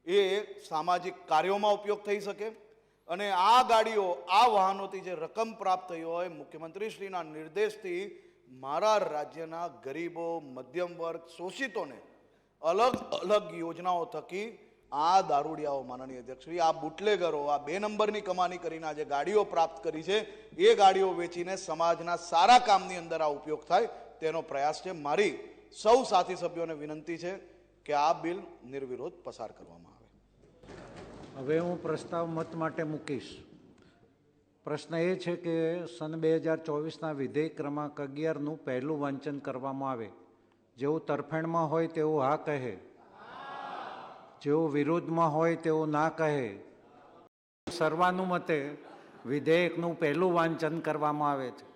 એ સામાજિક કાર્યોમાં ઉપયોગ થઈ શકે. અને આ ગાડીઓ, આ વાહનોથી જે રકમ પ્રાપ્ત થઈ હોય મુખ્યમંત્રીશ્રીના નિર્દેશથી મારા રાજ્યના ગરીબો, મધ્યમ વર્ગ, શોષિતોને અલગ અલગ યોજનાઓ થકી આ દારૂડિયાઓ માનનીય અધ્યક્ષશ્રી, આ બુટલેગરો, આ 2 નંબરની કમાણી કરીને જે ગાડીઓ પ્રાપ્ત કરી છે એ ગાડીઓ વેચીને સમાજના સારા કામની અંદર આ ઉપયોગ થાય તેનો પ્રયાસ છે. મારી સૌ સાથી સભ્યોને વિનંતી છે કે આ બિલ નિર્વિરોધ પસાર કરવામાં આવે. હવે હું પ્રસ્તાવ મત માટે મૂકીશ. પ્રશ્ન એ છે કે સન 2024ના વિધેયક ક્રમાંક 11નું પહેલું વાંચન કરવામાં આવે. જેવું તરફેણમાં હોય તેવું હા કહે, જેવું વિરોધમાં હોય તેવું ના કહે. સર્વાનુમતે વિધેયકનું પહેલું વાંચન કરવામાં આવે છે.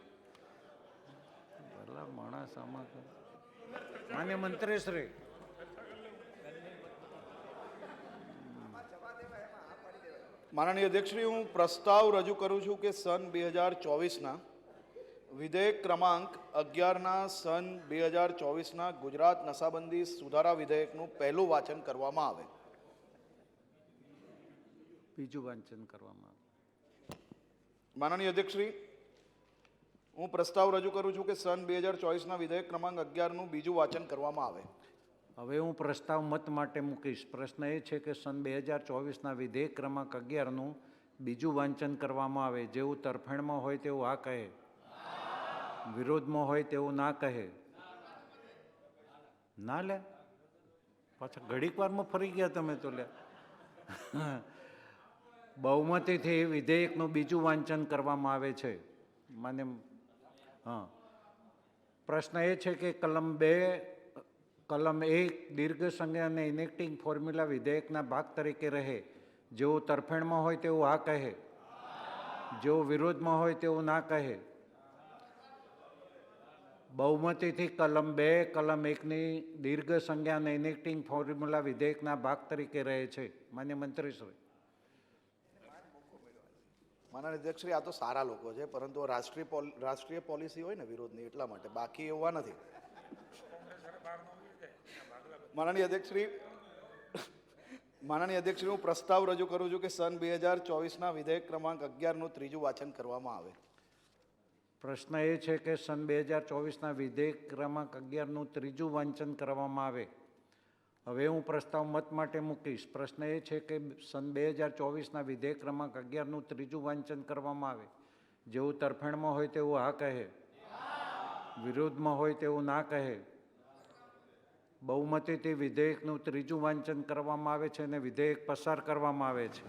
ભલા માણસ આમાં માન્ય મંત્રીશ્રી, માનનીય અધ્યક્ષશ્રી, હું પ્રસ્તાવ રજૂ કરું છું કે સન 2024ના વિધેયક ક્રમાંક 11ના સન 2024ના ગુજરાત નશાબંધી સુધારા વિધેયકનું પહેલું વાંચન કરવામાં આવે. બીજું વાંચન કરવામાં આવે. માનનીય અધ્યક્ષશ્રી, હું પ્રસ્તાવ રજૂ કરું છું કે સન 2024ના વિધેયક ક્રમાંક 11નું બીજું વાંચન કરવામાં આવે. હવે હું પ્રસ્તાવ મત માટે મૂકીશ. પ્રશ્ન એ છે કે સન 2024ના વિધેયક ક્રમાંક 11નું બીજું વાંચન કરવામાં આવે. જેવું તરફેણમાં હોય તેવું હા કહે, વિરોધમાં હોય તેવું ના કહે. ના લે, પાછા ઘડીક વારમાં ફરી ગયા તમે તો. લે, બહુમતીથી વિધેયકનું બીજું વાંચન કરવામાં આવે છે. માન્ય હા, પ્રશ્ન એ છે કે કલમ 1 દીર્ઘ સંજ્ઞા અને ઇનેક્ટિંગ ફોર્મ્યુલા વિધેયકના ભાગ તરીકે રહે. જેવું તરફેણમાં હોય તેવું હા કહે, જેવું વિરોધમાં હોય તેવું ના કહે. બહુમતીથી કલમ 2 કલમ 1ની દીર્ઘ સંજ્ઞા અને ઇનેક્ટિંગ ફોર્મ્યુલા વિધેયકના ભાગ તરીકે રહે છે. માન્ય મંત્રીશ્રી. માનનીય અધ્યક્ષશ્રી, આ તો સારા લોકો છે, પરંતુ રાષ્ટ્રીય પોલિસી હોય ને વિરોધની, એટલા માટે, બાકી એવા નથી. માનનીય અધ્યક્ષશ્રી, હું પ્રસ્તાવ રજૂ કરું છું કે સન 2024ના વિધેયક ક્રમાંક 11નું ત્રીજું વાંચન કરવામાં આવે. પ્રશ્ન એ છે કે સન 2024ના વિધેયક ક્રમાંક 11નું ત્રીજું વાંચન કરવામાં આવે. હવે હું પ્રસ્તાવ મત માટે મૂકીશ. પ્રશ્ન એ છે કે સન 2024ના વિધેયક ક્રમાંક 11નું ત્રીજું વાંચન કરવામાં આવે. જેવું તરફેણમાં હોય તેવું હા કહે, વિરોધમાં હોય તેવું ના કહે. બહુમતીથી વિધેયકનું ત્રીજું વાંચન કરવામાં આવે છે અને વિધેયક પસાર કરવામાં આવે છે.